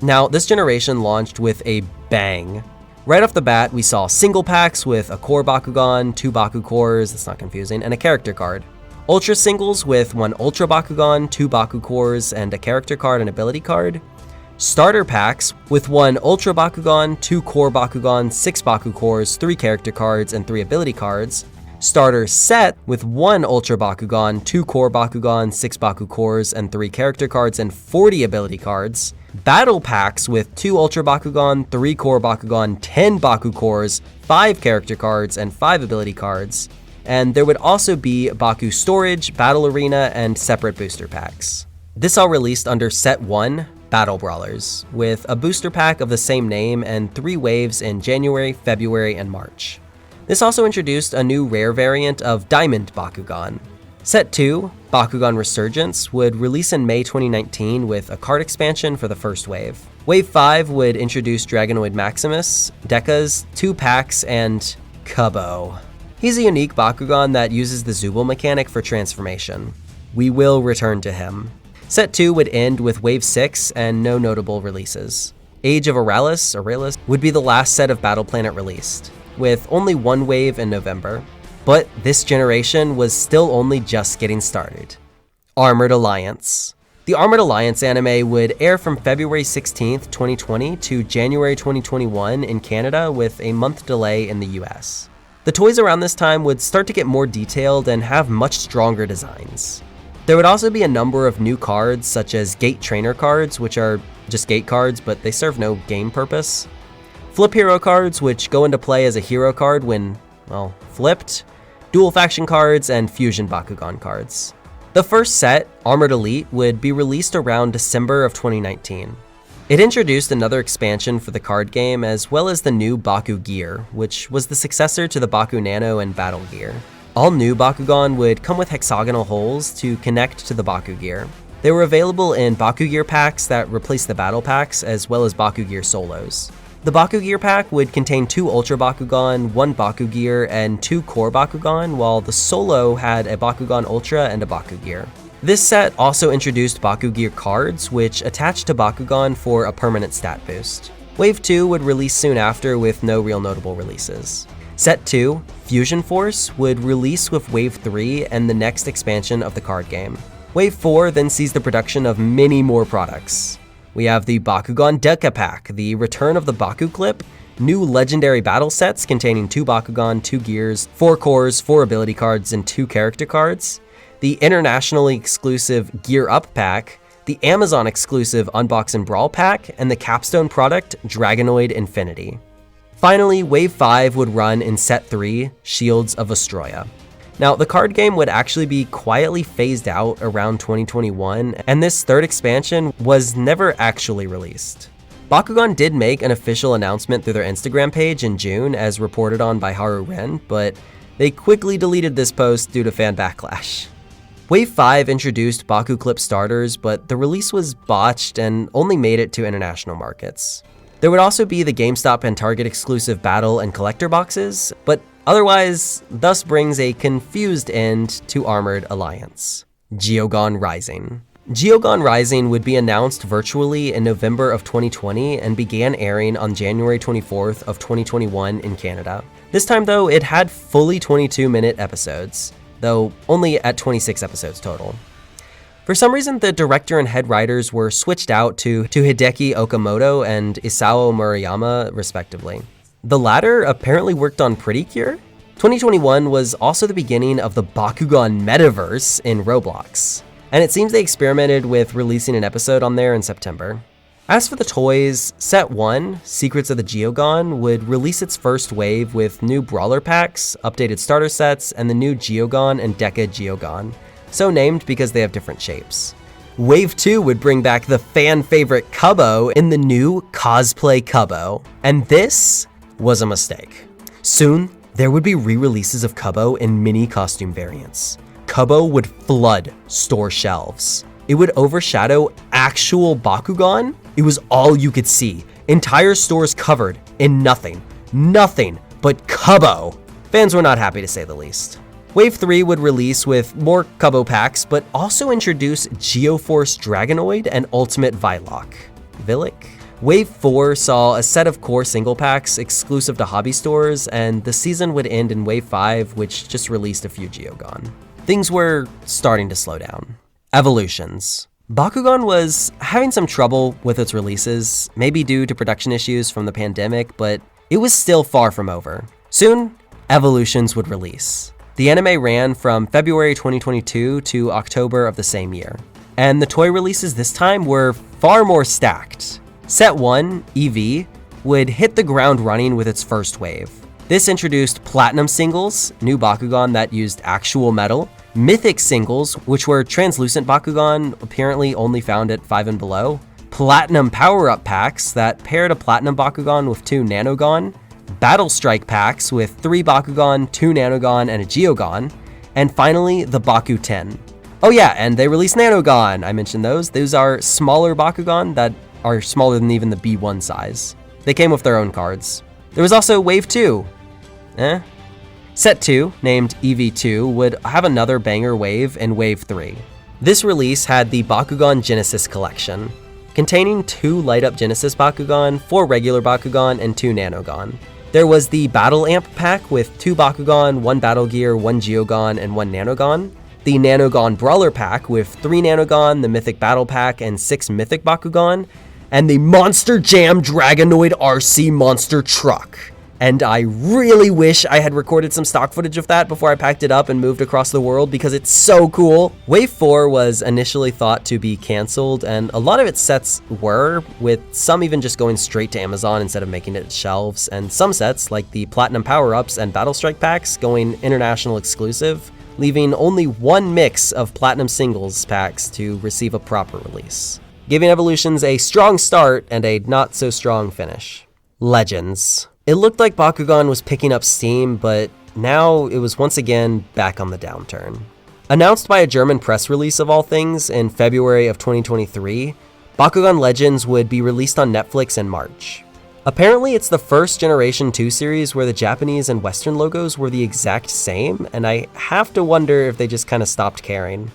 Now, this generation launched with a bang. Right off the bat, we saw single packs with a Core Bakugan, 2 Baku Cores, that's not confusing, and a character card. Ultra singles with 1 Ultra Bakugan, 2 Baku Cores, and a character card and ability card. Starter packs with 1 Ultra Bakugan, 2 Core Bakugan, 6 Baku Cores, 3 character cards, and 3 ability cards. Starter set with 1 Ultra Bakugan, 2 Core Bakugan, 6 Baku Cores, and 3 character cards and 40 ability cards. Battle packs with 2 Ultra Bakugan, 3 Core Bakugan, 10 Baku Cores, 5 character cards, and 5 ability cards. And there would also be Baku Storage, Battle Arena, and separate booster packs. This all released under Set 1, Battle Brawlers, with a booster pack of the same name and 3 waves in January, February, and March. This also introduced a new rare variant of Diamond Bakugan. Set 2, Bakugan Resurgence, would release in May 2019 with a card expansion for the first wave. Wave 5 would introduce Dragonoid Maximus, Dekkas, 2 packs, and Kubo. He's a unique Bakugan that uses the Zooble mechanic for transformation. We will return to him. Set 2 would end with Wave 6 and no notable releases. Age of Auralis would be the last set of Battle Planet released, with only 1 wave in November. But this generation was still only just getting started. Armored Alliance. The Armored Alliance anime would air from February 16th, 2020 to January 2021 in Canada with a month delay in the US. The toys around this time would start to get more detailed and have much stronger designs. There would also be a number of new cards such as Gate Trainer cards, which are just gate cards but they serve no game purpose. Flip Hero cards, which go into play as a hero card when, well, flipped. Dual Faction cards, and Fusion Bakugan cards. The first set, Armored Elite, would be released around December of 2019. It introduced another expansion for the card game as well as the new Baku Gear, which was the successor to the Baku Nano and Battle Gear. All new Bakugan would come with hexagonal holes to connect to the Baku Gear. They were available in Baku Gear packs that replaced the battle packs as well as Baku Gear solos. The Baku Gear pack would contain 2 Ultra Bakugan, 1 Baku Gear, and 2 Core Bakugan, while the solo had a Bakugan Ultra and a Baku Gear. This set also introduced Baku Gear cards, which attached to Bakugan for a permanent stat boost. Wave 2 would release soon after with no real notable releases. Set 2, Fusion Force, would release with Wave 3 and the next expansion of the card game. Wave 4 then sees the production of many more products. We have the Bakugan Dekka Pack, the return of the Baku Clip, new legendary battle sets containing 2 Bakugan, 2 Gears, 4 Cores, 4 ability cards, and 2 character cards, the internationally exclusive Gear Up Pack, the Amazon exclusive Unbox and Brawl Pack, and the capstone product Dragonoid Infinity. Finally, Wave 5 would run in Set 3, Shields of Vestrioa. Now, the card game would actually be quietly phased out around 2021, and this third expansion was never actually released. Bakugan did make an official announcement through their Instagram page in June, as reported on by Haru Ren, but they quickly deleted this post due to fan backlash. Wave 5 introduced Baku Clip starters, but the release was botched and only made it to international markets. There would also be the GameStop and Target exclusive battle and collector boxes, but otherwise, thus brings a confused end to Armored Alliance. Geogan Rising. Geogan Rising would be announced virtually in November of 2020 and began airing on January 24th of 2021 in Canada. This time though, it had fully 22-minute episodes, though only at 26 episodes total. For some reason, the director and head writers were switched out to Hideki Okamoto and Isao Murayama, respectively. The latter apparently worked on Pretty Cure. 2021 was also the beginning of the Bakugan metaverse in Roblox, and it seems they experimented with releasing an episode on there in September. As for the toys, Set 1, Secrets of the Geogan, would release its first wave with new brawler packs, updated starter sets, and the new Geogan and Dekka Geogan, so named because they have different shapes. Wave 2 would bring back the fan favorite Kubo in the new Cosplay Kubo, and this was a mistake. Soon, there would be re-releases of Kubo in mini costume variants. Kubo would flood store shelves. It would overshadow actual Bakugan. It was all you could see. Entire stores covered in nothing. nothing but Cubbo. Fans were not happy to say the least. Wave 3 would release with more Cubbo packs, but also introduce Geoforce Dragonoid and Ultimate Vilok. Wave 4 saw a set of core single packs exclusive to hobby stores, and the season would end in Wave 5, which just released a few Geogan. Things were starting to slow down. Evolutions. Bakugan was having some trouble with its releases, maybe due to production issues from the pandemic, but it was still far from over. Soon, Evolutions would release. The anime ran from February 2022 to October of the same year, and the toy releases this time were far more stacked. Set 1, EV, would hit the ground running with its first wave. This introduced Platinum Singles, new Bakugan that used actual metal, Mythic Singles, which were translucent Bakugan, apparently only found at 5 and below, Platinum Power-Up Packs that paired a Platinum Bakugan with 2 Nanogan, Battle Strike Packs with 3 Bakugan, 2 Nanogan, and a Geogan, and finally the BakuTen. Oh yeah, and they released Nanogan, I mentioned those. Those are smaller Bakugan that are smaller than even the B1 size. They came with their own cards. There was also Wave 2. Set 2, named EV2, would have another banger wave in Wave 3. This release had the Bakugan Genesis collection, containing 2 light-up Genesis Bakugan, 4 regular Bakugan, and 2 Nanogan. There was the Battle Amp pack with 2 Bakugan, 1 Battle Gear, 1 Geogan, and 1 Nanogan. The Nanogan Brawler pack with 3 Nanogan, the Mythic Battle pack, and 6 Mythic Bakugan, and the Monster Jam Dragonoid RC Monster Truck. And I really wish I had recorded some stock footage of that before I packed it up and moved across the world because it's so cool. Wave 4 was initially thought to be canceled, and a lot of its sets were, with some even just going straight to Amazon instead of making it shelves, and some sets, like the Platinum Power-Ups and Battle Strike packs, going international exclusive, leaving only one mix of Platinum Singles packs to receive a proper release, giving Evolutions a strong start and a not-so-strong finish. Legends. It looked like Bakugan was picking up steam, but now it was once again back on the downturn. Announced by a German press release of all things in February of 2023, Bakugan Legends would be released on Netflix in March. Apparently it's the first Generation 2 series where the Japanese and Western logos were the exact same, and I have to wonder if they just kind of stopped caring.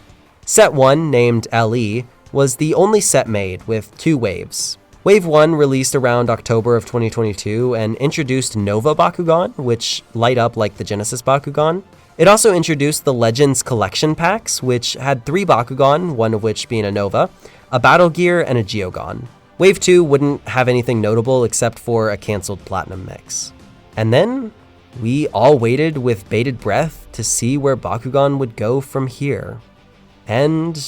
Set 1, named LE, was the only set made, with 2 waves. Wave 1 released around October of 2022 and introduced Nova Bakugan, which light up like the Genesis Bakugan. It also introduced the Legends Collection packs, which had 3 Bakugan, one of which being a Nova, a Battle Gear, and a Geogan. Wave 2 wouldn't have anything notable except for a cancelled Platinum mix. And then we all waited with bated breath to see where Bakugan would go from here. And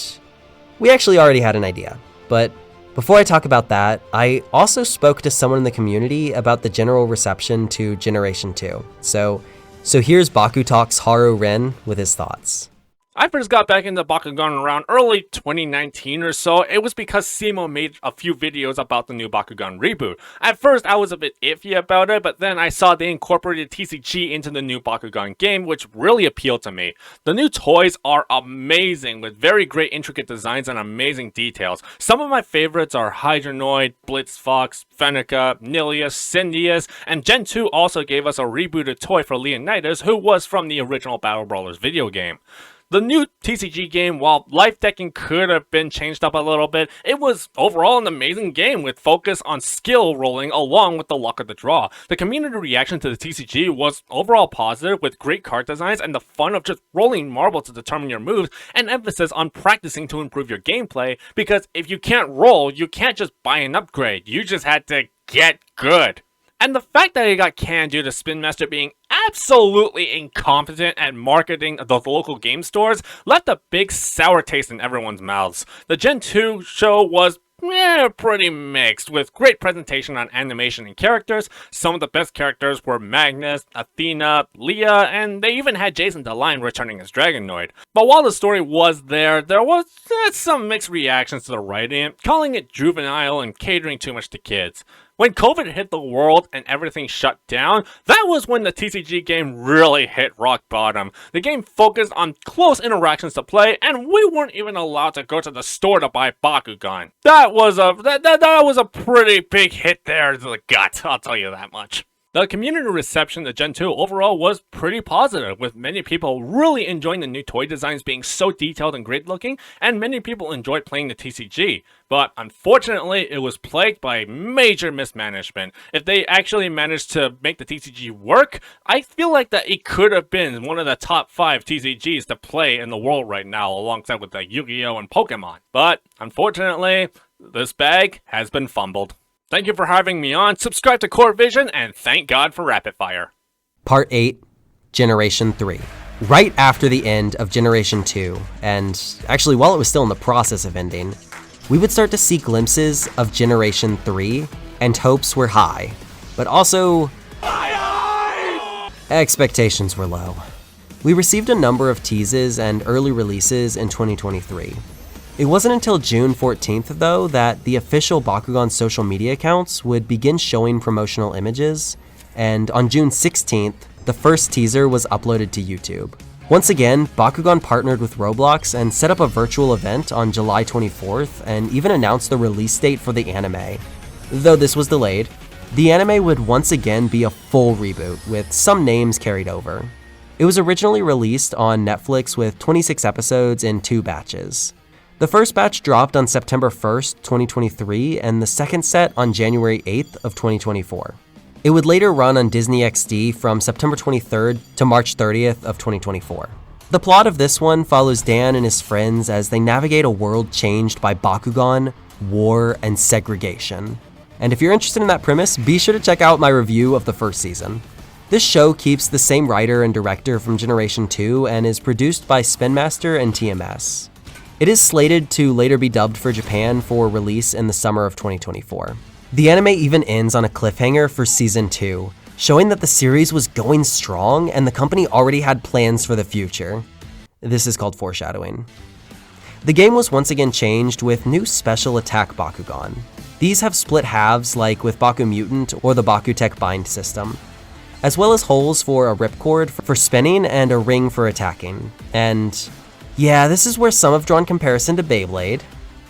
we actually already had an idea, but before I talk about that, I also spoke to someone in the community about the general reception to Generation 2. So here's BakuTalk's Haru Ren with his thoughts. I first got back into Bakugan around early 2019 or so. It was because Simo made a few videos about the new Bakugan reboot. At first, I was a bit iffy about it, but then I saw they incorporated TCG into the new Bakugan game, which really appealed to me. The new toys are amazing, with very great intricate designs and amazing details. Some of my favorites are Hydronoid, Blitzfox, Fenica, Nilius, Syndius, and Gen 2 also gave us a rebooted toy for Leonidas, who was from the original Battle Brawlers video game. The new TCG game, while life decking could have been changed up a little bit, it was overall an amazing game with focus on skill rolling along with the luck of the draw. The community reaction to the TCG was overall positive with great card designs and the fun of just rolling marbles to determine your moves and emphasis on practicing to improve your gameplay, because if you can't roll, you can't just buy an upgrade, you just had to get good. And the fact that it got canned due to Spin Master being absolutely incompetent at marketing the local game stores left a big sour taste in everyone's mouths. The Gen 2 show was pretty mixed, with great presentation on animation and characters. Some of the best characters were Magnus, Athena, Leah, and they even had Jason DeLine returning as Dragonoid. But while the story was there was some mixed reactions to the writing, calling it juvenile and catering too much to kids. When COVID hit the world and everything shut down, that was when the TCG game really hit rock bottom. The game focused on close interactions to play, and we weren't even allowed to go to the store to buy Bakugan. That was a pretty big hit there to the gut, I'll tell you that much. The community reception to Gen 2 overall was pretty positive, with many people really enjoying the new toy designs being so detailed and great looking, and many people enjoyed playing the TCG. But unfortunately, it was plagued by major mismanagement. If they actually managed to make the TCG work, I feel like that it could have been one of the top 5 TCGs to play in the world right now, alongside with the Yu-Gi-Oh! And Pokemon. But unfortunately, this bag has been fumbled. Thank you for having me on, subscribe to Core Vision, and thank God for Rapid Fire. Part 8, Generation 3. Right after the end of Generation 2, and actually while it was still in the process of ending, we would start to see glimpses of Generation 3, and hopes were high. But also, expectations were low. We received a number of teases and early releases in 2023. It wasn't until June 14th, though, that the official Bakugan social media accounts would begin showing promotional images, and on June 16th, the first teaser was uploaded to YouTube. Once again, Bakugan partnered with Roblox and set up a virtual event on July 24th, and even announced the release date for the anime. Though this was delayed, the anime would once again be a full reboot, with some names carried over. It was originally released on Netflix with 26 episodes in 2 batches. The first batch dropped on September 1st, 2023, and the second set on January 8th of 2024. It would later run on Disney XD from September 23rd to March 30th of 2024. The plot of this one follows Dan and his friends as they navigate a world changed by Bakugan, war, and segregation. And if you're interested in that premise, be sure to check out my review of the first season. This show keeps the same writer and director from Generation 2 and is produced by Spin Master and TMS. It is slated to later be dubbed for Japan for release in the summer of 2024. The anime even ends on a cliffhanger for Season 2, showing that the series was going strong and the company already had plans for the future. This is called foreshadowing. The game was once again changed with new special attack Bakugan. These have split halves like with Baku Mutant or the BakuTech bind system, as well as holes for a ripcord for spinning and a ring for attacking. And yeah, this is where some have drawn comparison to Beyblade.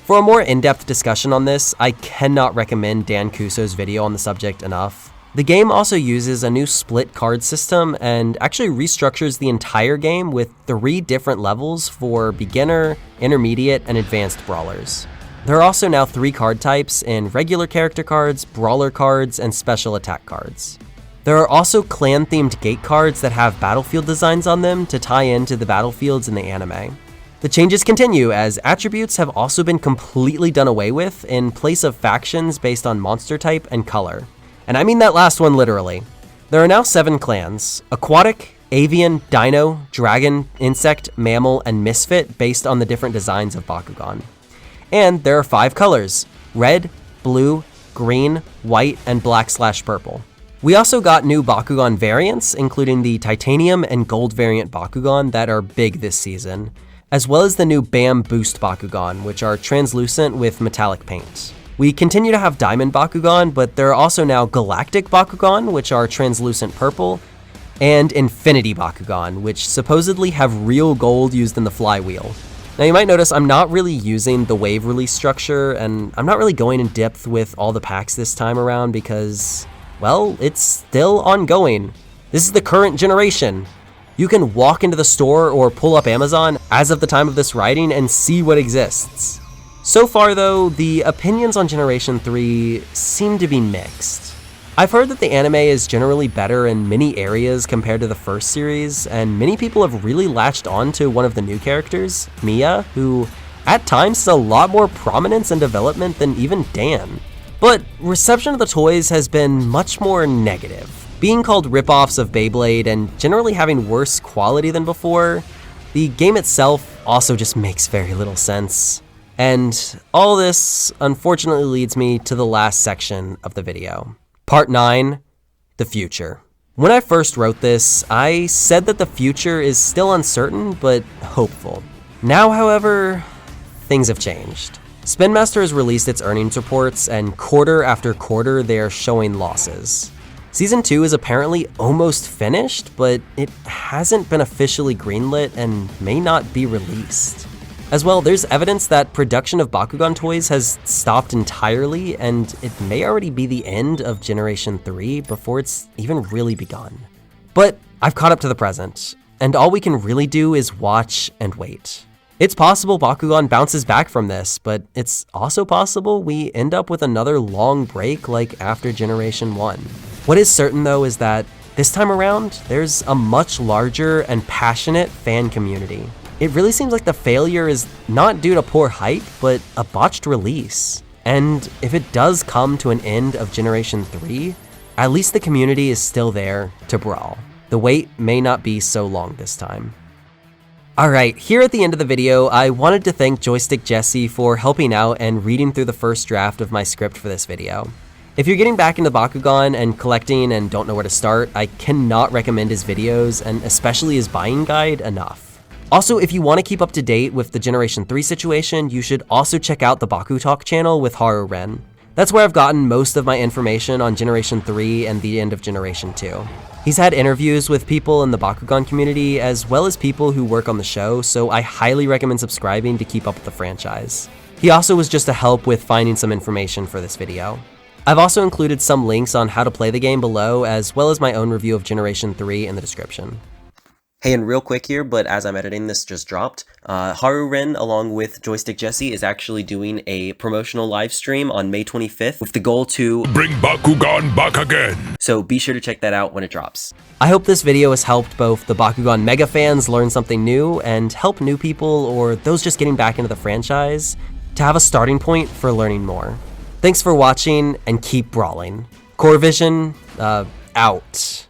For a more in-depth discussion on this, I cannot recommend Dan Kuso's video on the subject enough. The game also uses a new split card system and actually restructures the entire game with 3 different levels for beginner, intermediate, and advanced brawlers. There are also now 3 card types in regular character cards, brawler cards, and special attack cards. There are also clan-themed gate cards that have battlefield designs on them to tie into the battlefields in the anime. The changes continue as attributes have also been completely done away with in place of factions based on monster type and color. And I mean that last one literally. There are now 7 clans: Aquatic, Avian, Dino, Dragon, Insect, Mammal, and Misfit based on the different designs of Bakugan. And there are 5 colors: red, blue, green, white, and black/purple. We also got new Bakugan variants, including the Titanium and Gold variant Bakugan that are big this season, as well as the new BAM Boost Bakugan, which are translucent with metallic paint. We continue to have Diamond Bakugan, but there are also now Galactic Bakugan, which are translucent purple, and Infinity Bakugan, which supposedly have real gold used in the flywheel. Now you might notice I'm not really using the wave release structure, and I'm not really going in depth with all the packs this time around because, well, it's still ongoing. This is the current generation. You can walk into the store or pull up Amazon as of the time of this writing and see what exists. So far though, the opinions on Generation 3 seem to be mixed. I've heard that the anime is generally better in many areas compared to the first series, and many people have really latched on to one of the new characters, Mia, who at times has a lot more prominence and development than even Dan. But reception of the toys has been much more negative. Being called ripoffs of Beyblade and generally having worse quality than before, the game itself also just makes very little sense. And all this unfortunately leads me to the last section of the video. Part 9, the future. When I first wrote this, I said that the future is still uncertain, but hopeful. Now, however, things have changed. Spin Master has released its earnings reports, and quarter after quarter they are showing losses. Season 2 is apparently almost finished, but it hasn't been officially greenlit and may not be released. As well, there's evidence that production of Bakugan toys has stopped entirely, and it may already be the end of Generation 3 before it's even really begun. But I've caught up to the present, and all we can really do is watch and wait. It's possible Bakugan bounces back from this, but it's also possible we end up with another long break like after Generation 1. What is certain though is that this time around, there's a much larger and passionate fan community. It really seems like the failure is not due to poor hype, but a botched release. And if it does come to an end of Generation 3, at least the community is still there to brawl. The wait may not be so long this time. Alright, here at the end of the video, I wanted to thank JoystickJesse for helping out and reading through the first draft of my script for this video. If you're getting back into Bakugan and collecting and don't know where to start, I cannot recommend his videos, and especially his buying guide, enough. Also, if you want to keep up to date with the Generation 3 situation, you should also check out the BakuTalk channel with Haru-Ren. That's where I've gotten most of my information on Generation 3 and the end of Generation 2. He's had interviews with people in the Bakugan community as well as people who work on the show, so I highly recommend subscribing to keep up with the franchise. He also was just a help with finding some information for this video. I've also included some links on how to play the game below, as well as my own review of Generation 3 in the description. Hey, and real quick here, but as I'm editing this just dropped, Haru-Ren along with JoystickJesse is actually doing a promotional live stream on May 25th with the goal to bring Bakugan back again. So be sure to check that out when it drops. I hope this video has helped both the Bakugan mega fans learn something new and help new people or those just getting back into the franchise to have a starting point for learning more. Thanks for watching and keep brawling. Core Vision, out.